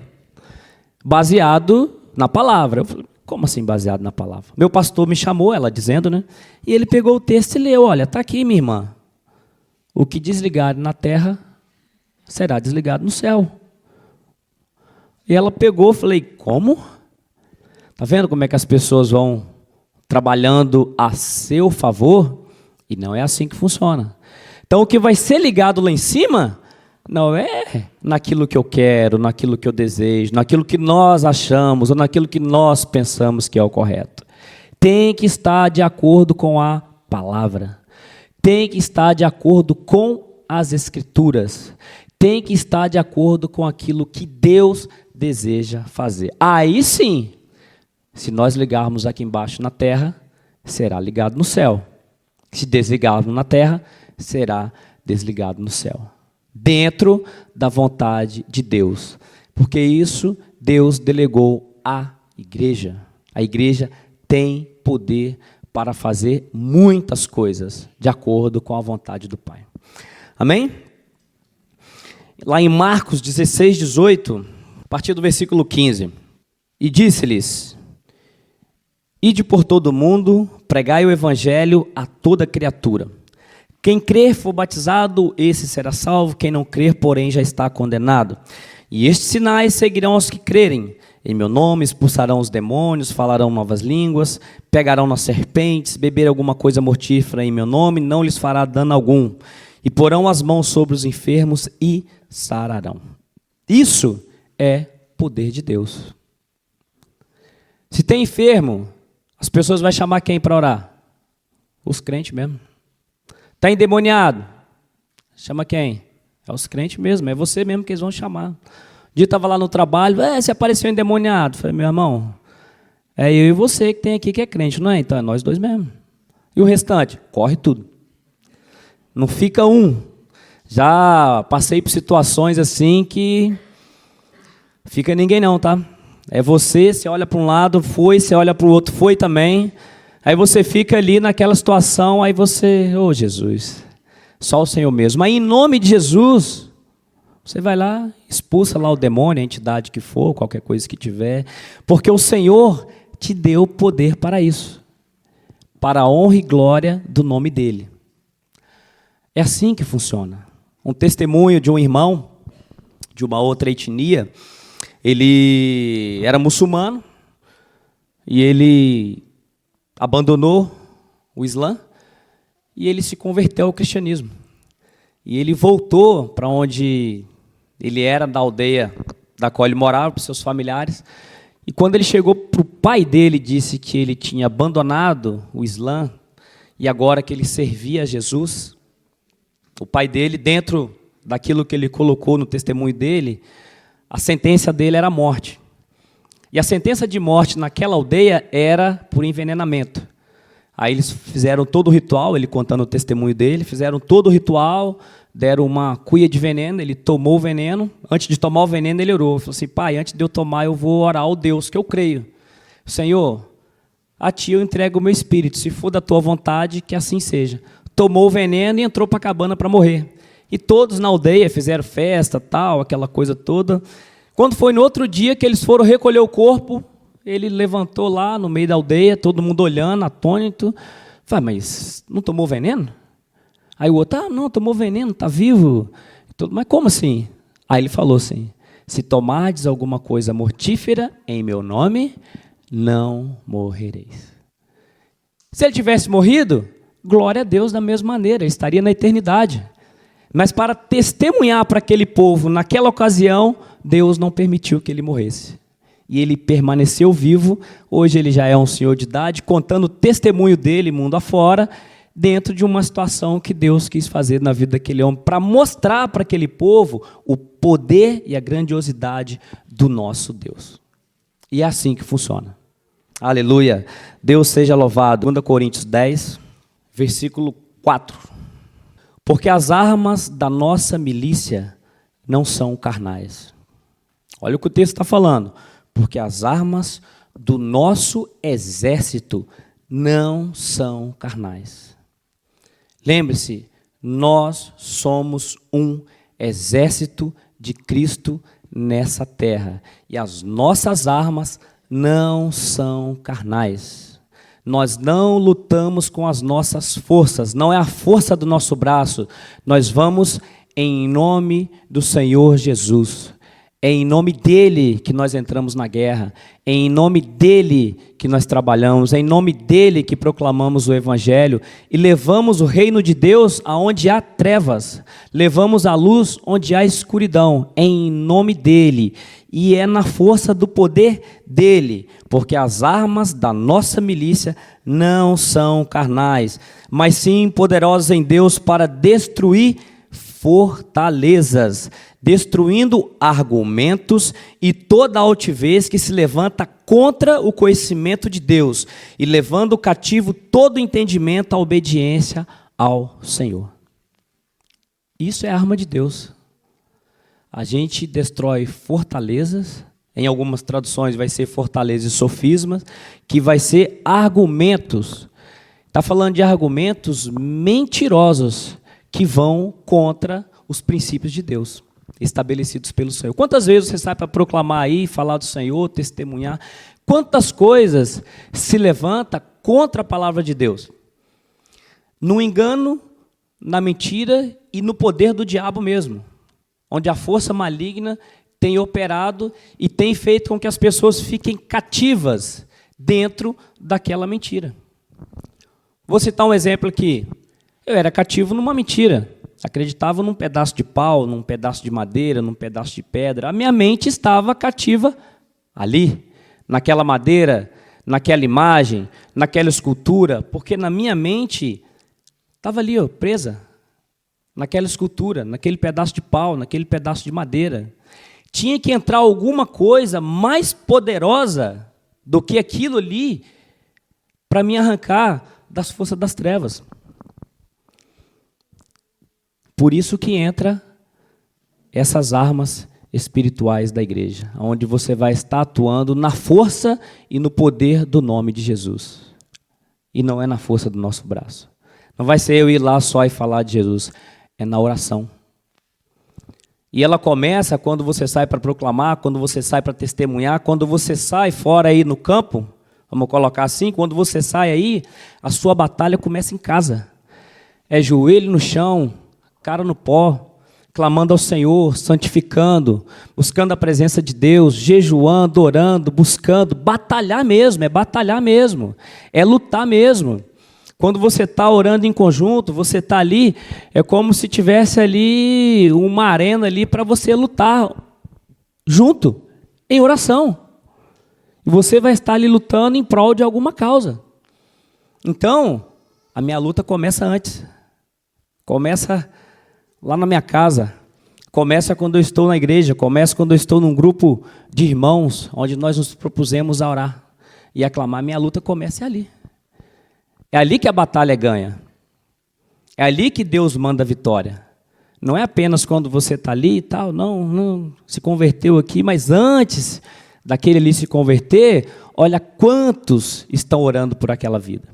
Baseado na palavra. Eu falei, como assim baseado na palavra? Meu pastor me chamou, ela dizendo, né? E ele pegou o texto e leu, olha, está aqui, minha irmã. O que desligar na terra será desligado no céu. E ela pegou, falei, como? Está vendo como é que as pessoas vão trabalhando a seu favor? E não é assim que funciona. Então, o que vai ser ligado lá em cima não é naquilo que eu quero, naquilo que eu desejo, naquilo que nós achamos ou naquilo que nós pensamos que é o correto. Tem que estar de acordo com a palavra. Tem que estar de acordo com as Escrituras. Tem que estar de acordo com aquilo que Deus deseja fazer. Aí sim, se nós ligarmos aqui embaixo na terra, será ligado no céu. Se desligarmos na terra, será desligado no céu. Dentro da vontade de Deus. Porque isso Deus delegou à igreja. A igreja tem poder para fazer muitas coisas de acordo com a vontade do Pai. Amém? Lá em Marcos 16, 18, a partir do versículo 15. E disse-lhes, ide por todo o mundo, pregai o evangelho a toda criatura. Quem crer for batizado, esse será salvo. Quem não crer, porém, já está condenado. E estes sinais seguirão aos que crerem. Em meu nome expulsarão os demônios, falarão novas línguas, pegarão nas serpentes, beber alguma coisa mortífera em meu nome, não lhes fará dano algum. E porão as mãos sobre os enfermos e sararão. Isso é poder de Deus. Se tem enfermo, as pessoas vão chamar quem para orar? Os crentes mesmo. Está endemoniado? Chama quem? É os crentes mesmo, é você mesmo que eles vão chamar. Um dia eu estava lá no trabalho, você apareceu endemoniado. Falei, meu irmão, é eu e você que tem aqui que é crente, não é? Então é nós dois mesmo. E o restante? Corre tudo. Não fica um. Já passei por situações assim que fica ninguém não, tá? É você olha para um lado, foi, você olha para o outro, foi também. Aí você fica ali naquela situação, aí você, ô Jesus, só o Senhor mesmo. Aí em nome de Jesus, você vai lá, expulsa lá o demônio, a entidade que for, qualquer coisa que tiver, porque o Senhor te deu poder para isso, para a honra e glória do nome dEle. É assim que funciona. Um testemunho de um irmão, de uma outra etnia, ele era muçulmano, e ele abandonou o Islã, e ele se converteu ao cristianismo. E ele voltou para onde ele era, da aldeia da qual ele morava, para os seus familiares. E quando ele chegou para o pai dele, disse que ele tinha abandonado o Islã e agora que ele servia a Jesus. O pai dele, dentro daquilo que ele colocou no testemunho dele, a sentença dele era a morte. E a sentença de morte naquela aldeia era por envenenamento. Aí eles fizeram todo o ritual, ele contando o testemunho dele, fizeram todo o ritual, deram uma cuia de veneno, ele tomou o veneno. Antes de tomar o veneno, ele orou. Falou assim, pai, antes de eu tomar, eu vou orar ao Deus que eu creio. Senhor, a ti eu entrego o meu espírito, se for da tua vontade, que assim seja. Tomou o veneno e entrou para a cabana para morrer. E todos na aldeia fizeram festa, tal, aquela coisa toda. Quando foi no outro dia que eles foram recolher o corpo, ele levantou lá no meio da aldeia, todo mundo olhando, atônito. Falei, mas não tomou veneno? Aí o outro, não, tomou veneno, está vivo. Mas como assim? Aí ele falou assim, se tomardes alguma coisa mortífera em meu nome, não morrereis. Se ele tivesse morrido, glória a Deus da mesma maneira, ele estaria na eternidade. Mas para testemunhar para aquele povo, naquela ocasião, Deus não permitiu que ele morresse. E ele permaneceu vivo, hoje ele já é um senhor de idade, contando o testemunho dele, mundo afora, dentro de uma situação que Deus quis fazer na vida daquele homem, para mostrar para aquele povo o poder e a grandiosidade do nosso Deus. E é assim que funciona. Aleluia! Deus seja louvado. 2 Coríntios 10, versículo 4. Porque as armas da nossa milícia não são carnais. Olha o que o texto está falando. Porque as armas do nosso exército não são carnais. Lembre-se, nós somos um exército de Cristo nessa terra. E as nossas armas não são carnais. Nós não lutamos com as nossas forças, não é a força do nosso braço. Nós vamos em nome do Senhor Jesus. É em nome dEle que nós entramos na guerra, é em nome dEle que nós trabalhamos, é em nome dEle que proclamamos o Evangelho e levamos o reino de Deus aonde há trevas, levamos a luz onde há escuridão, é em nome dEle e é na força do poder dEle, porque as armas da nossa milícia não são carnais, mas sim poderosas em Deus para destruir fortalezas, destruindo argumentos e toda altivez que se levanta contra o conhecimento de Deus e levando cativo todo entendimento à obediência ao Senhor. Isso é a arma de Deus. A gente destrói fortalezas, em algumas traduções vai ser fortalezas e sofismas, que vai ser argumentos. Está falando de argumentos mentirosos que vão contra os princípios de Deus, estabelecidos pelo Senhor. Quantas vezes você sai para proclamar aí, falar do Senhor, testemunhar? Quantas coisas se levanta contra a palavra de Deus? No engano, na mentira e no poder do diabo mesmo, onde a força maligna tem operado e tem feito com que as pessoas fiquem cativas dentro daquela mentira. Vou citar um exemplo aqui. Eu era cativo numa mentira. Acreditava num pedaço de pau, num pedaço de madeira, num pedaço de pedra. A minha mente estava cativa ali, naquela madeira, naquela imagem, naquela escultura, porque na minha mente Estava ali, ó, presa, naquela escultura, naquele pedaço de pau, naquele pedaço de madeira. Tinha que entrar alguma coisa mais poderosa do que aquilo ali para me arrancar das forças das trevas. Por isso que entra essas armas espirituais da igreja, onde você vai estar atuando na força e no poder do nome de Jesus. E não é na força do nosso braço. Não vai ser eu ir lá só e falar de Jesus, é na oração. E ela começa quando você sai para proclamar, quando você sai para testemunhar, quando você sai fora aí no campo, vamos colocar assim, quando você sai aí, a sua batalha começa em casa. É joelho no chão, cara no pó, clamando ao Senhor, santificando, buscando a presença de Deus, jejuando, orando, buscando, batalhar mesmo, é lutar mesmo. Quando você está orando em conjunto, você está ali, é como se tivesse ali uma arena ali para você lutar junto, em oração. E você vai estar ali lutando em prol de alguma causa. Então, a minha luta começa antes. Começa lá na minha casa, começa quando eu estou na igreja, começa quando eu estou num grupo de irmãos, onde nós nos propusemos a orar e a clamar. Minha luta começa ali. É ali que a batalha ganha. É ali que Deus manda a vitória. Não é apenas quando você está ali e tal, não se converteu aqui, mas antes daquele ali se converter, olha quantos estão orando por aquela vida.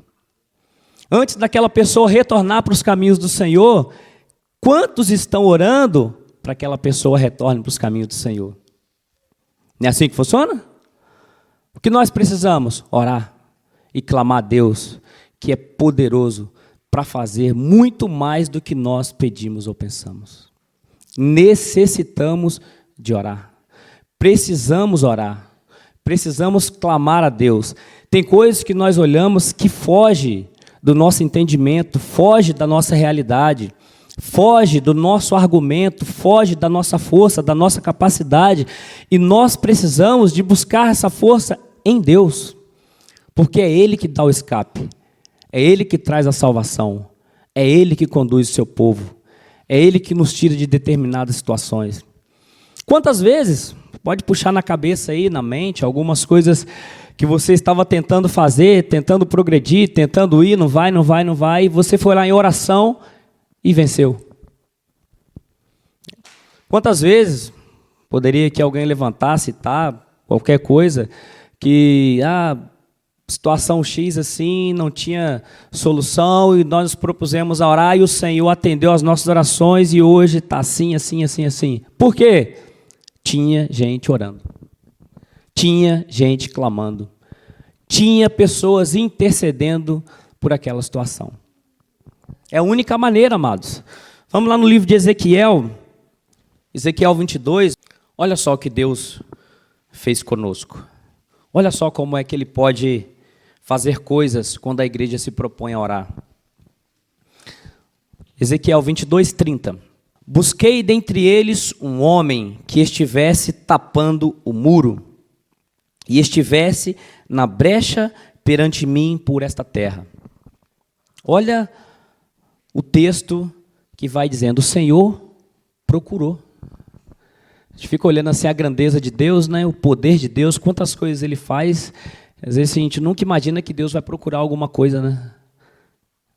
Antes daquela pessoa retornar para os caminhos do Senhor, quantos estão orando para que aquela pessoa retorne para os caminhos do Senhor? Não é assim que funciona? O que nós precisamos? Orar e clamar a Deus, que é poderoso para fazer muito mais do que nós pedimos ou pensamos. Necessitamos de orar. Precisamos orar. Precisamos clamar a Deus. Tem coisas que nós olhamos que foge do nosso entendimento, foge da nossa realidade, foge do nosso argumento, foge da nossa força, da nossa capacidade, e nós precisamos de buscar essa força em Deus, porque é Ele que dá o escape, é Ele que traz a salvação, é Ele que conduz o seu povo, é Ele que nos tira de determinadas situações. Quantas vezes, pode puxar na cabeça aí, na mente, algumas coisas que você estava tentando fazer, tentando progredir, tentando ir, não vai, e você foi lá em oração e venceu. Quantas vezes poderia que alguém levantar, citar qualquer coisa, que situação X assim, não tinha solução, e nós nos propusemos a orar, e o Senhor atendeu as nossas orações, e hoje está assim. Por quê? Tinha gente orando. Tinha gente clamando. Tinha pessoas intercedendo por aquela situação. É a única maneira, amados. Vamos lá no livro de Ezequiel 22. Olha só o que Deus fez conosco. Olha só como é que Ele pode fazer coisas quando a igreja se propõe a orar. Ezequiel 22, 30. Busquei dentre eles um homem que estivesse tapando o muro e estivesse na brecha perante mim por esta terra. Olha o texto que vai dizendo, o Senhor procurou. A gente fica olhando assim a grandeza de Deus, né? O poder de Deus, quantas coisas Ele faz. Às vezes a gente nunca imagina que Deus vai procurar alguma coisa, né?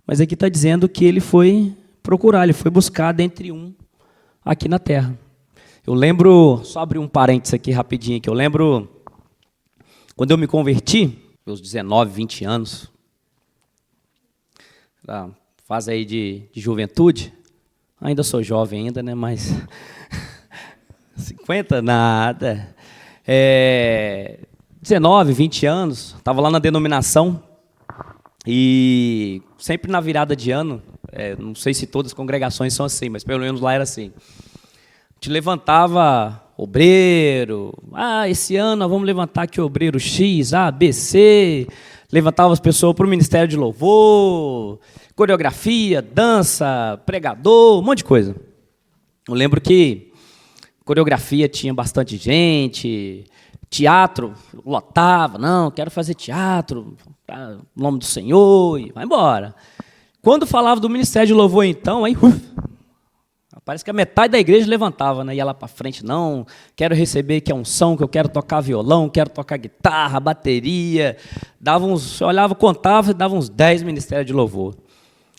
Mas aqui está dizendo que Ele foi procurar, Ele foi buscar dentre um aqui na terra. Eu lembro, só abrir um parênteses aqui rapidinho, que eu lembro quando eu me converti, meus 19, 20 anos, fase aí de juventude, ainda sou jovem ainda, né? Mas 50, nada. 19, 20 anos, estava lá na denominação, e sempre na virada de ano, não sei se todas as congregações são assim, mas pelo menos lá era assim. A gente levantava obreiro, esse ano nós vamos levantar aqui o obreiro X, A, B, C, levantava as pessoas para o ministério de louvor, coreografia, dança, pregador, um monte de coisa. Eu lembro que coreografia tinha bastante gente, teatro lotava, não, quero fazer teatro, em nome do Senhor, e vai embora. Quando falava do ministério de louvor, então, aí parece que a metade da igreja levantava, né? Ia lá para frente, não, quero receber que é unção, que eu quero tocar violão, quero tocar guitarra, bateria. Olhava, contava, dava uns 10 ministérios de louvor.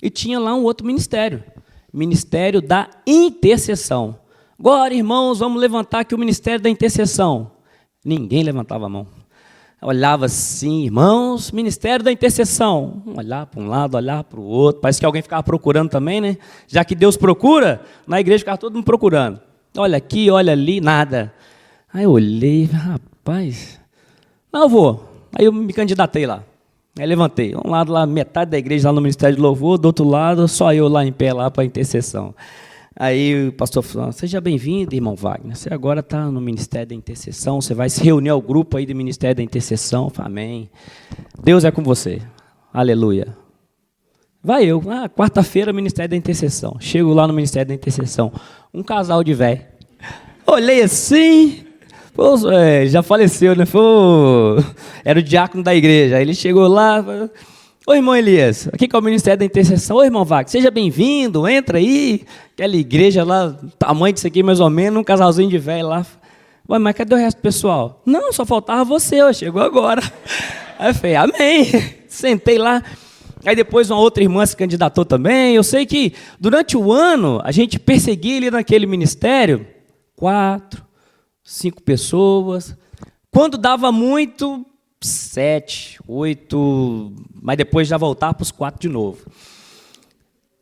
E tinha lá um outro ministério, ministério da intercessão. Agora, irmãos, vamos levantar aqui o ministério da intercessão. Ninguém levantava a mão. Olhava assim, irmãos, ministério da intercessão. Olhar para um lado, olhar para o outro. Parece que alguém ficava procurando também, né? Já que Deus procura, na igreja ficava todo mundo procurando. Olha aqui, olha ali, nada. Aí eu olhei, rapaz, não, eu vou. Aí eu me candidatei lá. Aí levantei. Um lado lá, metade da igreja lá no ministério de louvor, do outro lado, só eu lá em pé lá para a intercessão. Aí o pastor falou, seja bem-vindo, irmão Wagner, você agora está no Ministério da Intercessão, você vai se reunir ao grupo aí do Ministério da Intercessão. Eu falei, amém. Deus é com você. Aleluia. Vai eu, quarta-feira, Ministério da Intercessão. Chego lá no Ministério da Intercessão, um casal de velho. Olhei assim, já faleceu, né? Era o diácono da igreja. Aí ele chegou lá, falou, ô irmão Elias, aqui que é o Ministério da Intercessão. Ô irmão Wagner, seja bem-vindo, entra aí. Aquela igreja lá, tamanho disso aqui mais ou menos, um casalzinho de velho lá. Ué, mas cadê o resto do pessoal? Não, só faltava você, chegou agora. Aí eu falei, amém. Sentei lá. Aí depois uma outra irmã se candidatou também. Eu sei que durante o ano a gente perseguia ali naquele ministério 4, 5 pessoas. Quando dava muito, 7, 8, mas depois já voltar para os 4 de novo.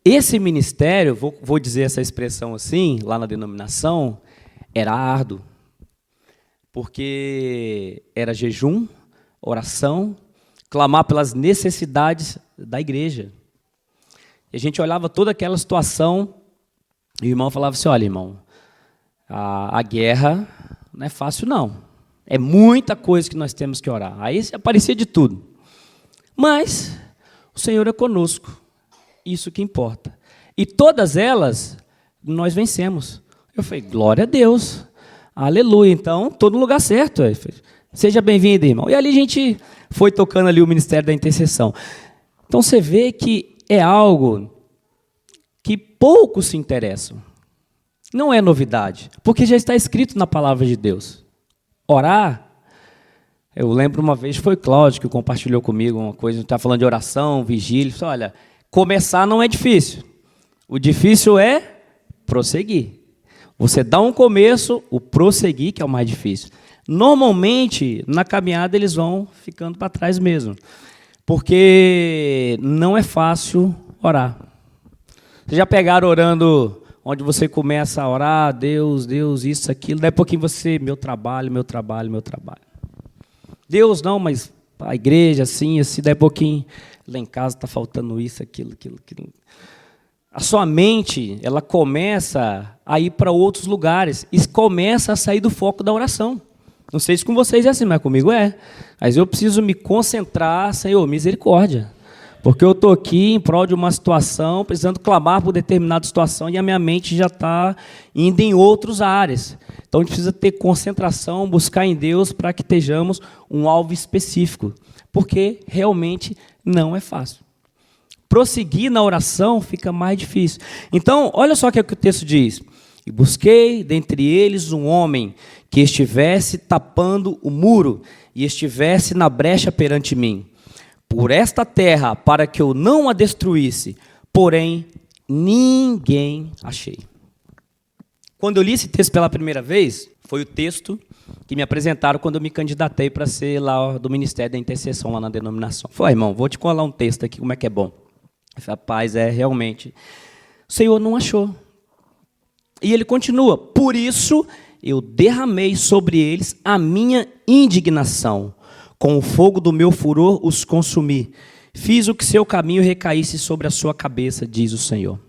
Esse ministério, vou dizer essa expressão assim, lá na denominação, era árduo, porque era jejum, oração, clamar pelas necessidades da igreja. E a gente olhava toda aquela situação, e o irmão falava assim, olha, irmão, a guerra não é fácil não. É muita coisa que nós temos que orar. Aí aparecia de tudo. Mas o Senhor é conosco. Isso que importa. E todas elas, nós vencemos. Eu falei, glória a Deus. Aleluia. Então, estou no lugar certo. Seja bem-vindo, irmão. E ali a gente foi tocando ali o Ministério da Intercessão. Então, você vê que é algo que poucos se interessam. Não é novidade, porque já está escrito na palavra de Deus. Orar, eu lembro uma vez, foi Cláudio que compartilhou comigo uma coisa, estava falando de oração, vigília, disse, olha, começar não é difícil, o difícil é prosseguir. Você dá um começo, o prosseguir que é o mais difícil. Normalmente, na caminhada, eles vão ficando para trás mesmo, porque não é fácil orar. Vocês já pegaram orando, onde você começa a orar, Deus, Deus, isso, aquilo, daí a pouquinho você, meu trabalho. Deus não, mas a igreja, assim, daí a pouquinho, lá em casa está faltando isso, aquilo. A sua mente, ela começa a ir para outros lugares e começa a sair do foco da oração. Não sei se com vocês é assim, mas comigo é. Mas eu preciso me concentrar, Senhor, misericórdia. Porque eu estou aqui em prol de uma situação, precisando clamar por determinada situação, e a minha mente já está indo em outras áreas. Então, a gente precisa ter concentração, buscar em Deus para que estejamos um alvo específico. Porque realmente não é fácil. Prosseguir na oração fica mais difícil. Então, olha só o que o texto diz. E busquei dentre eles um homem que estivesse tapando o muro e estivesse na brecha perante mim. Por esta terra, para que eu não a destruísse, porém, ninguém achei. Quando eu li esse texto pela primeira vez, foi o texto que me apresentaram quando eu me candidatei para ser lá do Ministério da Intercessão, lá na denominação. Falei, irmão, vou te colar um texto aqui, como é que é bom. Eu falei, rapaz, realmente, o Senhor não achou. E ele continua, por isso eu derramei sobre eles a minha indignação. Com o fogo do meu furor os consumi. Fiz o que seu caminho recaísse sobre a sua cabeça, diz o Senhor.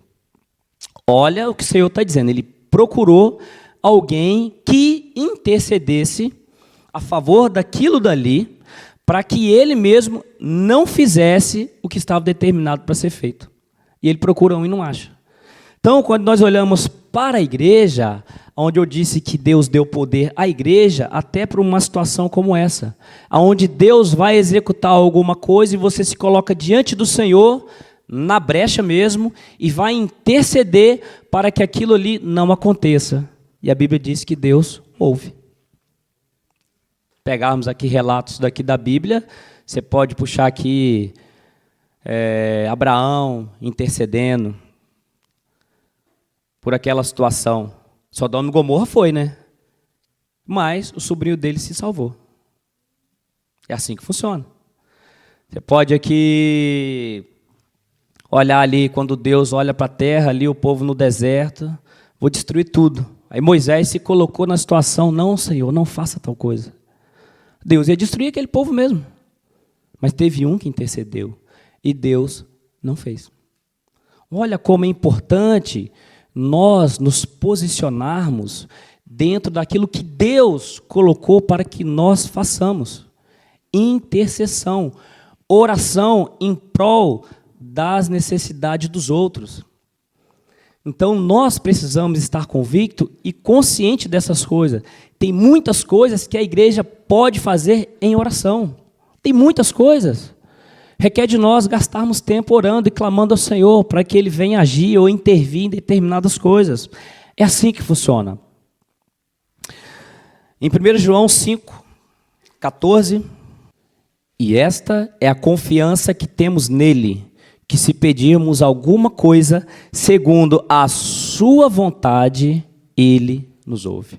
Olha o que o Senhor está dizendo. Ele procurou alguém que intercedesse a favor daquilo dali, para que ele mesmo não fizesse o que estava determinado para ser feito. E ele procura um e não acha. Então, quando nós olhamos para a igreja, onde eu disse que Deus deu poder à igreja, até para uma situação como essa, onde Deus vai executar alguma coisa e você se coloca diante do Senhor, na brecha mesmo e vai interceder para que aquilo ali não aconteça. E a Bíblia diz que Deus ouve. Pegarmos aqui relatos daqui da Bíblia, você pode puxar aqui Abraão intercedendo por aquela situação. Sodoma e Gomorra foi, né? Mas o sobrinho dele se salvou. É assim que funciona. Você pode aqui olhar ali, quando Deus olha para a terra, ali o povo no deserto, vou destruir tudo. Aí Moisés se colocou na situação, não, Senhor, não faça tal coisa. Deus ia destruir aquele povo mesmo. Mas teve um que intercedeu, e Deus não fez. Olha como é importante nós nos posicionarmos dentro daquilo que Deus colocou para que nós façamos. Intercessão, oração em prol das necessidades dos outros. Então, nós precisamos estar convicto e consciente dessas coisas. Tem muitas coisas que a igreja pode fazer em oração. Tem muitas coisas. Requer de nós gastarmos tempo orando e clamando ao Senhor para que Ele venha agir ou intervir em determinadas coisas. É assim que funciona. Em 1 João 5, 14, e esta é a confiança que temos nele, que se pedirmos alguma coisa segundo a sua vontade, ele nos ouve.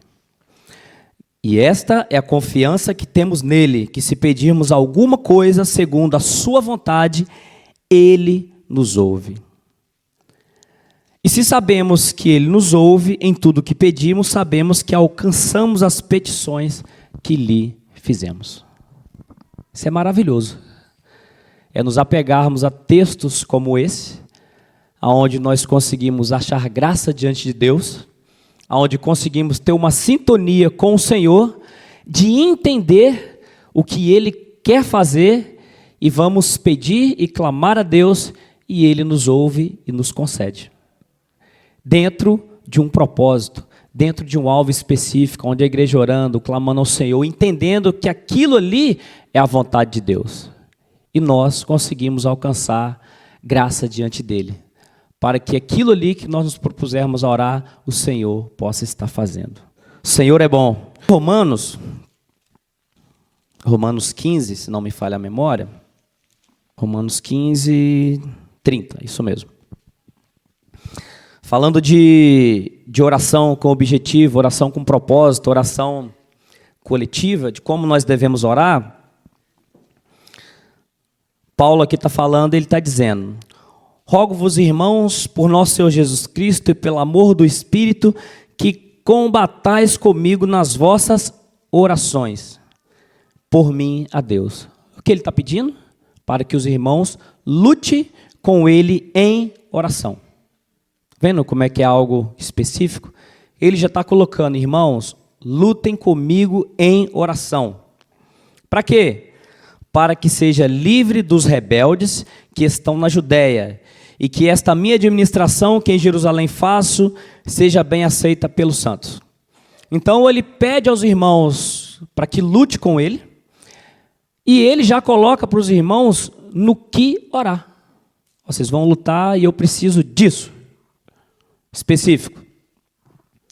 E esta é a confiança que temos nele, que se pedirmos alguma coisa segundo a sua vontade, ele nos ouve. E se sabemos que ele nos ouve em tudo o que pedimos, sabemos que alcançamos as petições que lhe fizemos. Isso é maravilhoso. É nos apegarmos a textos como esse, onde nós conseguimos achar graça diante de Deus, onde conseguimos ter uma sintonia com o Senhor, de entender o que Ele quer fazer, e vamos pedir e clamar a Deus, e Ele nos ouve e nos concede. Dentro de um propósito, dentro de um alvo específico, onde a igreja orando, clamando ao Senhor, entendendo que aquilo ali é a vontade de Deus. E nós conseguimos alcançar graça diante dEle, para que aquilo ali que nós nos propusermos a orar, o Senhor possa estar fazendo. O Senhor é bom. Romanos 15, se não me falha a memória. Romanos 15, 30, isso mesmo. Falando de oração com objetivo, oração com propósito, oração coletiva, de como nós devemos orar, Paulo aqui está falando, ele está dizendo: rogo-vos, irmãos, por nosso Senhor Jesus Cristo e pelo amor do Espírito, que combatais comigo nas vossas orações, por mim a Deus. O que ele está pedindo? Para que os irmãos lutem com ele em oração. Vendo como é que é algo específico? Ele já está colocando, irmãos, lutem comigo em oração. Para quê? Para que seja livre dos rebeldes que estão na Judéia, e que esta minha administração, que em Jerusalém faço, seja bem aceita pelos santos. Então ele pede aos irmãos para que lute com ele, e ele já coloca para os irmãos no que orar. Vocês vão lutar e eu preciso disso. Específico.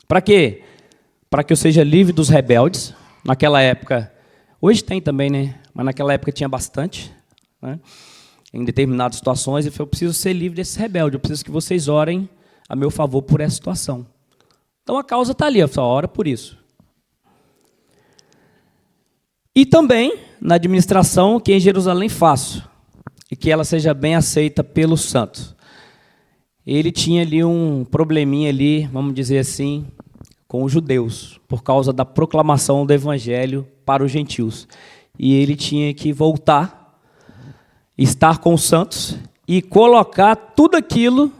Para quê? Para que eu seja livre dos rebeldes. Naquela época, hoje tem também, né? Mas naquela época tinha bastante, né? Em determinadas situações, eu preciso ser livre desses rebeldes, eu preciso que vocês orem a meu favor por essa situação. Então a causa está ali, só ora por isso. E também na administração que em Jerusalém faço, e que ela seja bem aceita pelos santos. Ele tinha ali um probleminha ali, vamos dizer assim, com os judeus, por causa da proclamação do evangelho para os gentios. E ele tinha que voltar, estar com os santos e colocar tudo aquilo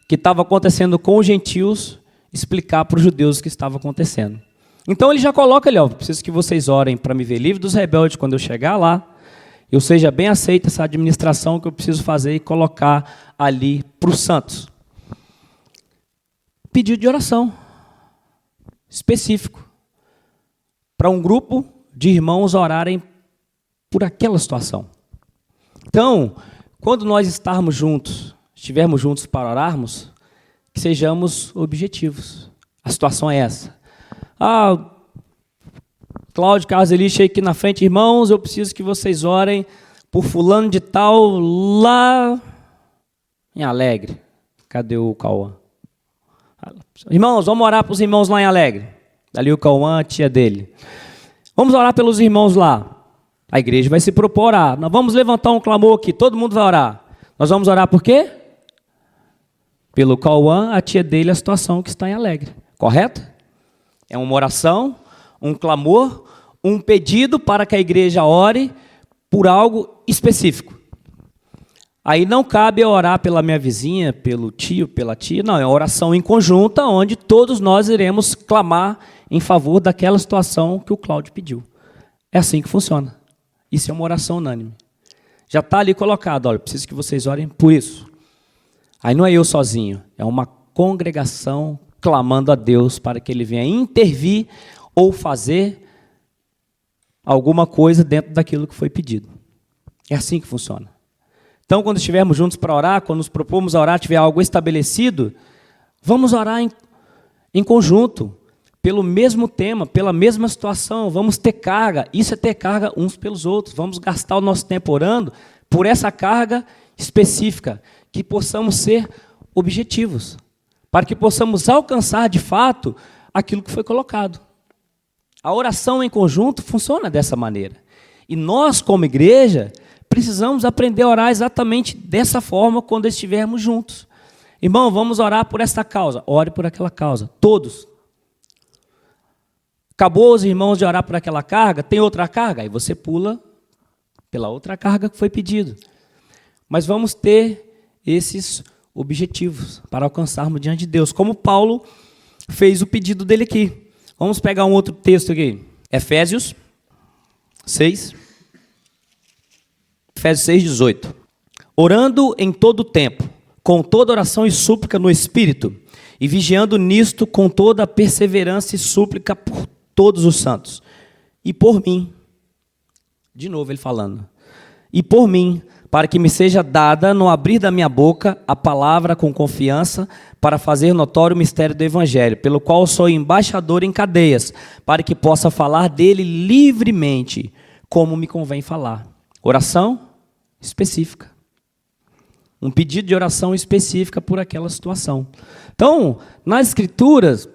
que estava acontecendo com os gentios, explicar para os judeus o que estava acontecendo. Então ele já coloca ali, ó, preciso que vocês orem para me ver livre dos rebeldes quando eu chegar lá, eu seja bem aceita essa administração que eu preciso fazer e colocar ali para os santos. Pedido de oração específico para um grupo de irmãos orarem por aquela situação. Então, quando nós estivermos juntos para orarmos, que sejamos objetivos. A situação é essa. Cláudio, Carlos, Eli, cheguei aqui na frente. Irmãos, eu preciso que vocês orem por fulano de tal lá em Alegre. Cadê o Cauã? Irmãos, vamos orar para os irmãos lá em Alegre. Ali o Cauã, a tia dele. Vamos orar pelos irmãos lá. A igreja vai se propor a orar. Nós vamos levantar um clamor aqui, todo mundo vai orar. Nós vamos orar por quê? Pelo Cauã, a tia dele, a situação que está em Alegre. Correto? É uma oração, um clamor, um pedido para que a igreja ore por algo específico. Aí não cabe eu orar pela minha vizinha, pelo tio, pela tia. Não, é uma oração em conjunta, onde todos nós iremos clamar em favor daquela situação que o Cláudio pediu. É assim que funciona. Isso é uma oração unânime. Já está ali colocado, olha, preciso que vocês orem por isso. Aí não é eu sozinho, é uma congregação clamando a Deus para que Ele venha intervir ou fazer alguma coisa dentro daquilo que foi pedido. É assim que funciona. Então, quando estivermos juntos para orar, quando nos propomos a orar, tiver algo estabelecido, vamos orar em conjunto, pelo mesmo tema, pela mesma situação, vamos ter carga. Isso é ter carga uns pelos outros. Vamos gastar o nosso tempo orando por essa carga específica, que possamos ser objetivos, para que possamos alcançar de fato aquilo que foi colocado. A oração em conjunto funciona dessa maneira. E nós, como igreja, precisamos aprender a orar exatamente dessa forma quando estivermos juntos. Irmão, vamos orar por essa causa. Ore por aquela causa, todos. Acabou os irmãos de orar por aquela carga, tem outra carga, aí você pula pela outra carga que foi pedido. Mas vamos ter esses objetivos para alcançarmos diante de Deus, como Paulo fez o pedido dele aqui. Vamos pegar um outro texto aqui, Efésios 6, 18. Orando em todo o tempo, com toda oração e súplica no Espírito, e vigiando nisto com toda a perseverança e súplica por todos os santos, e por mim, de novo ele falando, e por mim, para que me seja dada, no abrir da minha boca, a palavra com confiança, para fazer notório o mistério do Evangelho, pelo qual sou embaixador em cadeias, para que possa falar dele livremente, como me convém falar. Oração específica. Um pedido de oração específica por aquela situação. Então, nas Escrituras,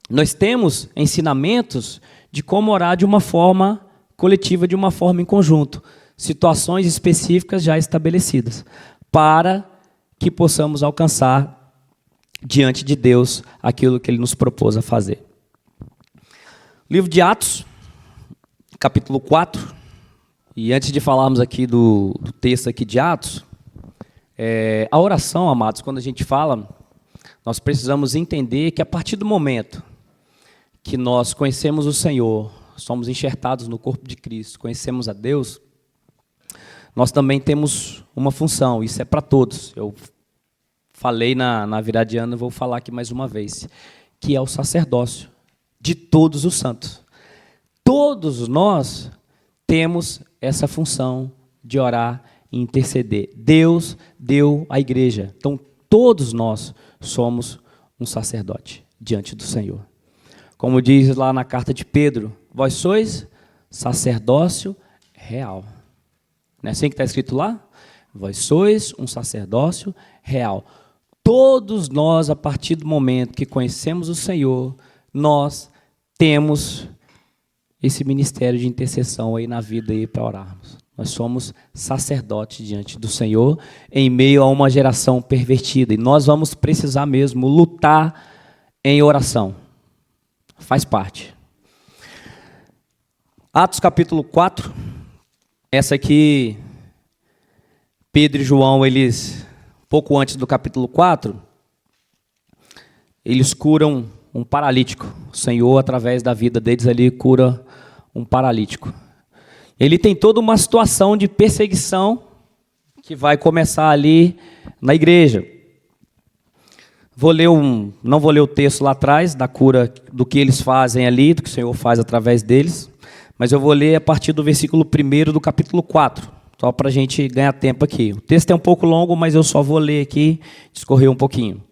nós temos ensinamentos de como orar de uma forma coletiva, de uma forma em conjunto. Situações específicas já estabelecidas, para que possamos alcançar diante de Deus aquilo que Ele nos propôs a fazer. Livro de Atos, capítulo 4. E antes de falarmos aqui do texto aqui de Atos, a oração, amados, quando a gente fala, nós precisamos entender que a partir do momento que nós conhecemos o Senhor, somos enxertados no corpo de Cristo, conhecemos a Deus, nós também temos uma função, isso é para todos. Eu falei na virada de ano, vou falar aqui mais uma vez, que é o sacerdócio de todos os santos. Todos nós temos essa função de orar e interceder. Deus deu à igreja. Então, todos nós somos um sacerdote diante do Senhor. Como diz lá na carta de Pedro, vós sois sacerdócio real. Não é assim que está escrito lá? Vós sois um sacerdócio real. Todos nós, a partir do momento que conhecemos o Senhor, nós temos esse ministério de intercessão aí na vida aí para orarmos. Nós somos sacerdotes diante do Senhor em meio a uma geração pervertida. E nós vamos precisar mesmo lutar em oração. Faz parte. Atos capítulo 4. Essa aqui, Pedro e João, eles, pouco antes do capítulo 4, eles curam um paralítico. O Senhor, através da vida deles ali, cura um paralítico. Ele tem toda uma situação de perseguição que vai começar ali na igreja. Não vou ler o texto lá atrás, da cura, do que eles fazem ali, do que o Senhor faz através deles, mas eu vou ler a partir do versículo 1 do capítulo 4, só para a gente ganhar tempo aqui. O texto é um pouco longo, mas eu só vou ler aqui, discorrer um pouquinho.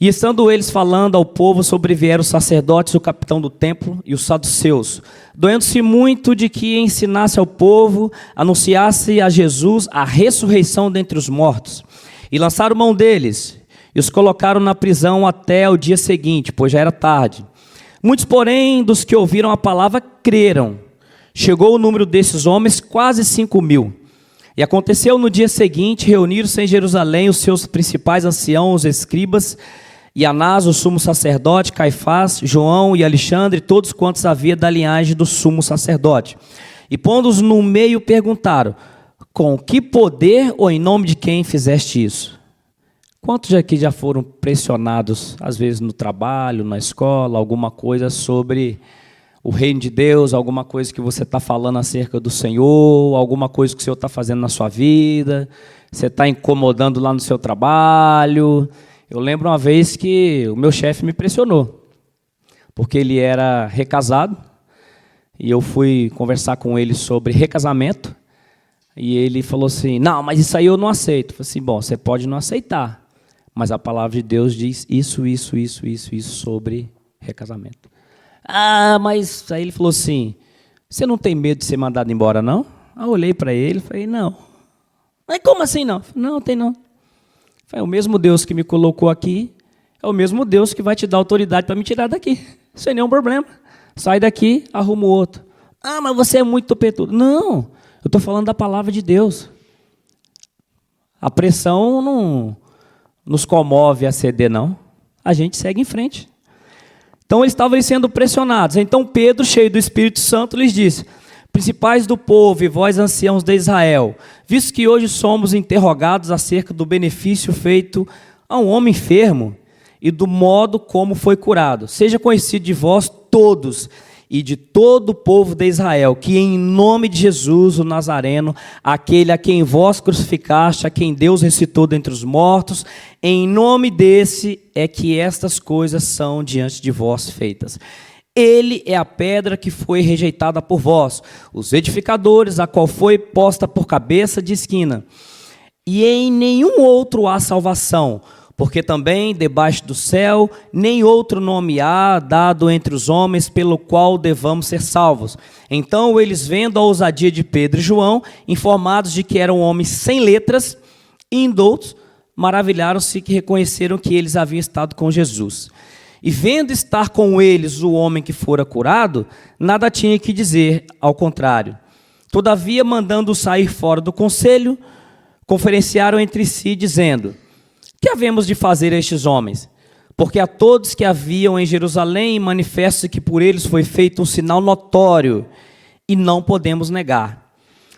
E estando eles falando ao povo, sobrevieram os sacerdotes, o capitão do templo e os saduceus, doendo-se muito de que ensinasse ao povo, anunciasse a Jesus a ressurreição dentre os mortos. E lançaram mão deles, e os colocaram na prisão até o dia seguinte, pois já era tarde. Muitos, porém, dos que ouviram a palavra, creram. Chegou o número desses homens, quase 5.000. E aconteceu no dia seguinte, reuniram-se em Jerusalém os seus principais anciãos, os escribas, e Anás, o sumo sacerdote, Caifás, João e Alexandre, todos quantos havia da linhagem do sumo sacerdote. E pondo-os no meio, perguntaram: com que poder ou em nome de quem fizeste isso? Quantos aqui já foram pressionados, às vezes no trabalho, na escola, alguma coisa sobre o reino de Deus, alguma coisa que você está falando acerca do Senhor, alguma coisa que o Senhor está fazendo na sua vida, você está incomodando lá no seu trabalho? Eu lembro uma vez que o meu chefe me pressionou, porque ele era recasado, e eu fui conversar com ele sobre recasamento, e ele falou assim: não, mas isso aí eu não aceito. Eu falei assim: bom, você pode não aceitar, mas a palavra de Deus diz isso sobre recasamento. Ah, mas aí ele falou assim: você não tem medo de ser mandado embora, não? Aí eu olhei para ele e falei: não. Mas como assim não? Não, tem não. É o mesmo Deus que me colocou aqui, é o mesmo Deus que vai te dar autoridade para me tirar daqui, sem nenhum problema. Sai daqui, arruma o outro. Ah, mas você é muito topetudo. Não, eu estou falando da palavra de Deus. A pressão não nos comove a ceder, não. A gente segue em frente. Então eles estavam sendo pressionados. Então Pedro, cheio do Espírito Santo, lhes disse: principais do povo e vós anciãos de Israel, visto que hoje somos interrogados acerca do benefício feito a um homem enfermo e do modo como foi curado, seja conhecido de vós todos e de todo o povo de Israel, que em nome de Jesus o Nazareno, aquele a quem vós crucificaste, a quem Deus ressuscitou dentre os mortos, em nome desse é que estas coisas são diante de vós feitas. Ele é a pedra que foi rejeitada por vós, os edificadores, a qual foi posta por cabeça de esquina. E em nenhum outro há salvação, porque também debaixo do céu nem outro nome há dado entre os homens pelo qual devamos ser salvos. Então eles, vendo a ousadia de Pedro e João, informados de que eram homens sem letras e indoutos, maravilharam-se que reconheceram que eles haviam estado com Jesus. E vendo estar com eles o homem que fora curado, nada tinha que dizer, ao contrário. Todavia, mandando-o sair fora do conselho, conferenciaram entre si, dizendo: que havemos de fazer a estes homens? Porque a todos que haviam em Jerusalém manifesta que por eles foi feito um sinal notório, e não podemos negar.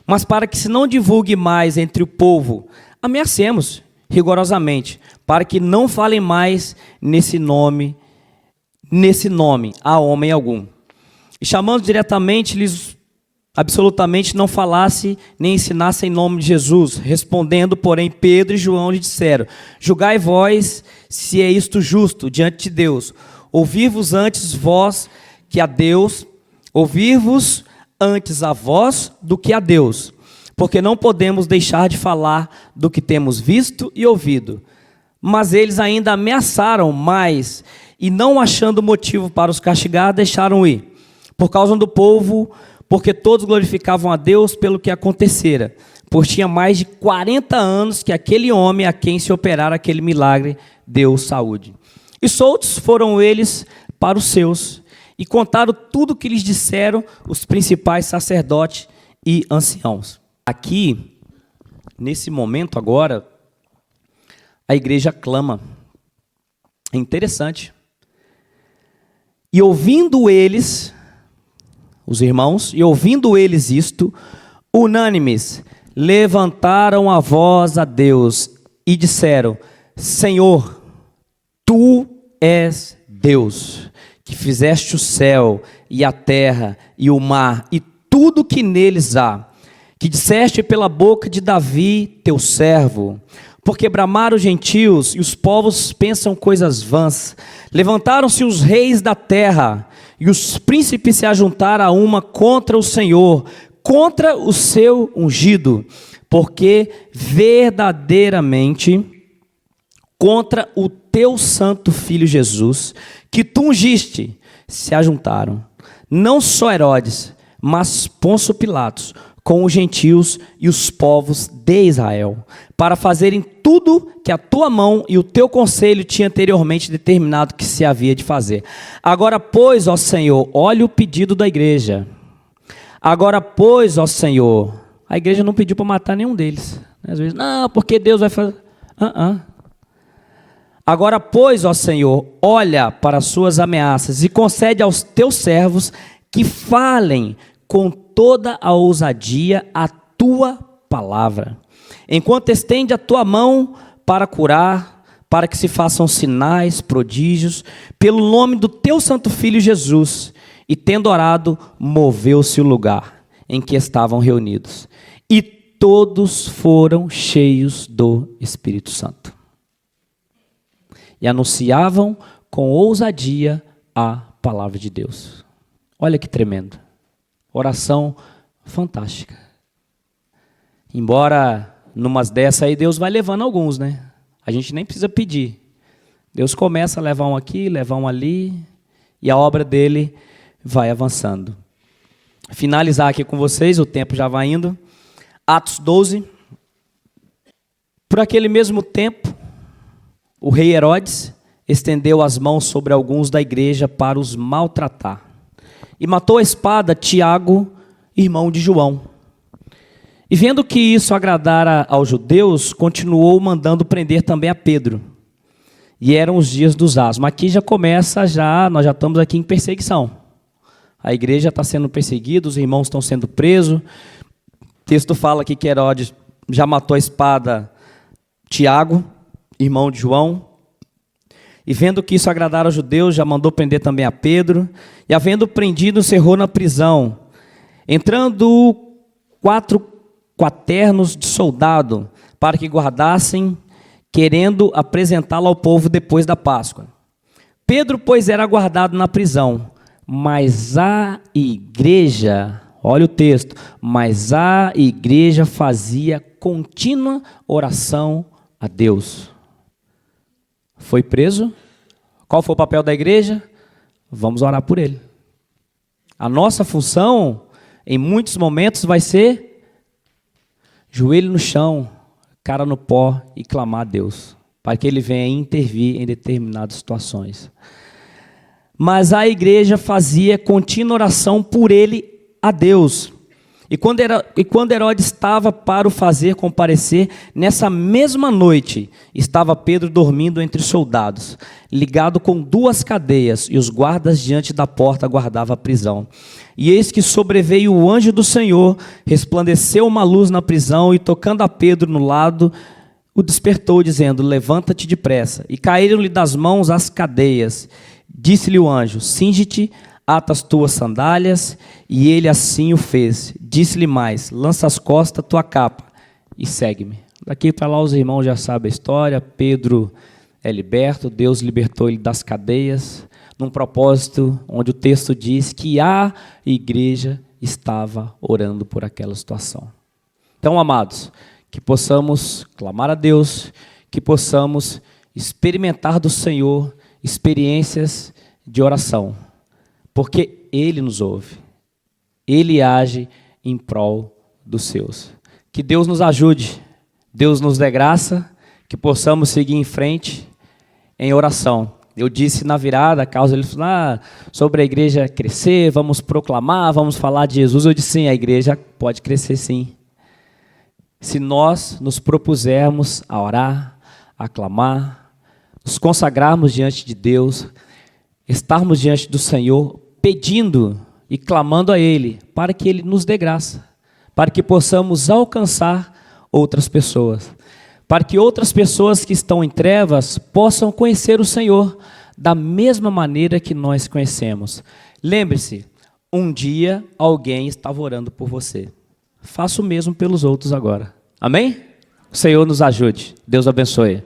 Mas para que se não divulgue mais entre o povo, ameacemos rigorosamente, para que não falem mais nesse nome a homem algum. E chamando diretamente, lhes absolutamente não falasse nem ensinasse em nome de Jesus. Respondendo, porém, Pedro e João lhe disseram: julgai vós se é isto justo diante de Deus. Ouvir-vos antes vós que a Deus, ouvir-vos antes a vós do que a Deus, porque não podemos deixar de falar do que temos visto e ouvido. Mas eles ainda ameaçaram mais, e não achando motivo para os castigar, deixaram ir, por causa do povo, porque todos glorificavam a Deus pelo que acontecera, pois tinha mais de 40 anos que aquele homem a quem se operara aquele milagre deu saúde. E soltos foram eles para os seus, e contaram tudo o que lhes disseram os principais sacerdotes e anciãos. Aqui, nesse momento agora, a igreja clama. É interessante. E ouvindo eles, os irmãos, e ouvindo eles isto, unânimes, levantaram a voz a Deus e disseram: Senhor, Tu és Deus, que fizeste o céu e a terra e o mar e tudo que neles há, que disseste pela boca de Davi, teu servo, porque bramaram os gentios e os povos pensam coisas vãs. Levantaram-se os reis da terra e os príncipes se ajuntaram a uma contra o Senhor, contra o seu ungido, porque verdadeiramente contra o teu santo filho Jesus, que tu ungiste, se ajuntaram, não só Herodes, mas Pôncio Pilatos, com os gentios e os povos de Israel, para fazerem tudo que a tua mão e o teu conselho tinha anteriormente determinado que se havia de fazer. Agora, pois, ó Senhor, olha o pedido da igreja. Agora, pois, ó Senhor, a igreja não pediu para matar nenhum deles. Às vezes, não, porque Deus vai fazer... Agora, pois, ó Senhor, olha para as suas ameaças e concede aos teus servos que falem com toda a ousadia a tua palavra, enquanto estende a tua mão para curar, para que se façam sinais, prodígios, pelo nome do teu santo filho Jesus. E tendo orado, moveu-se o lugar em que estavam reunidos, e todos foram cheios do Espírito Santo, e anunciavam com ousadia a palavra de Deus. Olha que tremendo. Oração fantástica. Embora numas dessas aí Deus vai levando alguns, né? A gente nem precisa pedir. Deus começa a levar um aqui, levar um ali, e a obra dele vai avançando. Finalizar aqui com vocês, o tempo já vai indo. Atos 12. Por aquele mesmo tempo, o rei Herodes estendeu as mãos sobre alguns da igreja para os maltratar. E matou a espada Tiago, irmão de João. E vendo que isso agradara aos judeus, continuou mandando prender também a Pedro. E eram os dias dos asmos. Aqui já começa, nós já estamos aqui em perseguição. A igreja está sendo perseguida, os irmãos estão sendo presos. O texto fala aqui que Herodes já matou a espada Tiago, irmão de João. E vendo que isso agradara aos judeus, já mandou prender também a Pedro. E havendo prendido, encerrou na prisão. Entrando 4 quaternos de soldado, para que guardassem, querendo apresentá-lo ao povo depois da Páscoa. Pedro, pois, era guardado na prisão, mas a igreja, olha o texto, mas a igreja fazia contínua oração a Deus. Foi preso. Qual foi o papel da igreja? Vamos orar por ele. A nossa função, em muitos momentos, vai ser joelho no chão, cara no pó e clamar a Deus, para que ele venha intervir em determinadas situações. Mas a igreja fazia contínua oração por ele a Deus. E quando Herodes estava para o fazer comparecer, nessa mesma noite, estava Pedro dormindo entre os soldados, ligado com 2 cadeias, e os guardas diante da porta guardavam a prisão. E eis que sobreveio o anjo do Senhor, resplandeceu uma luz na prisão, e tocando a Pedro no lado, o despertou, dizendo: levanta-te depressa. E caíram-lhe das mãos as cadeias. Disse-lhe o anjo: cinge-te, ata as tuas sandálias, e ele assim o fez. Disse-lhe mais: lança as costas a tua capa e segue-me. Daqui para lá os irmãos já sabem a história. Pedro é liberto, Deus libertou ele das cadeias, num propósito onde o texto diz que a igreja estava orando por aquela situação. Então, amados, que possamos clamar a Deus, que possamos experimentar do Senhor experiências de oração, porque Ele nos ouve, Ele age em prol dos seus. Que Deus nos ajude, Deus nos dê graça, que possamos seguir em frente em oração. Eu disse na virada, a causa, ele falou sobre a igreja crescer, vamos proclamar, vamos falar de Jesus. Eu disse sim, a igreja pode crescer sim. Se nós nos propusermos a orar, a clamar, nos consagrarmos diante de Deus, estarmos diante do Senhor, pedindo e clamando a Ele, para que Ele nos dê graça, para que possamos alcançar outras pessoas, para que outras pessoas que estão em trevas possam conhecer o Senhor da mesma maneira que nós conhecemos. Lembre-se, um dia alguém estava orando por você. Faça o mesmo pelos outros agora. Amém? O Senhor nos ajude. Deus abençoe.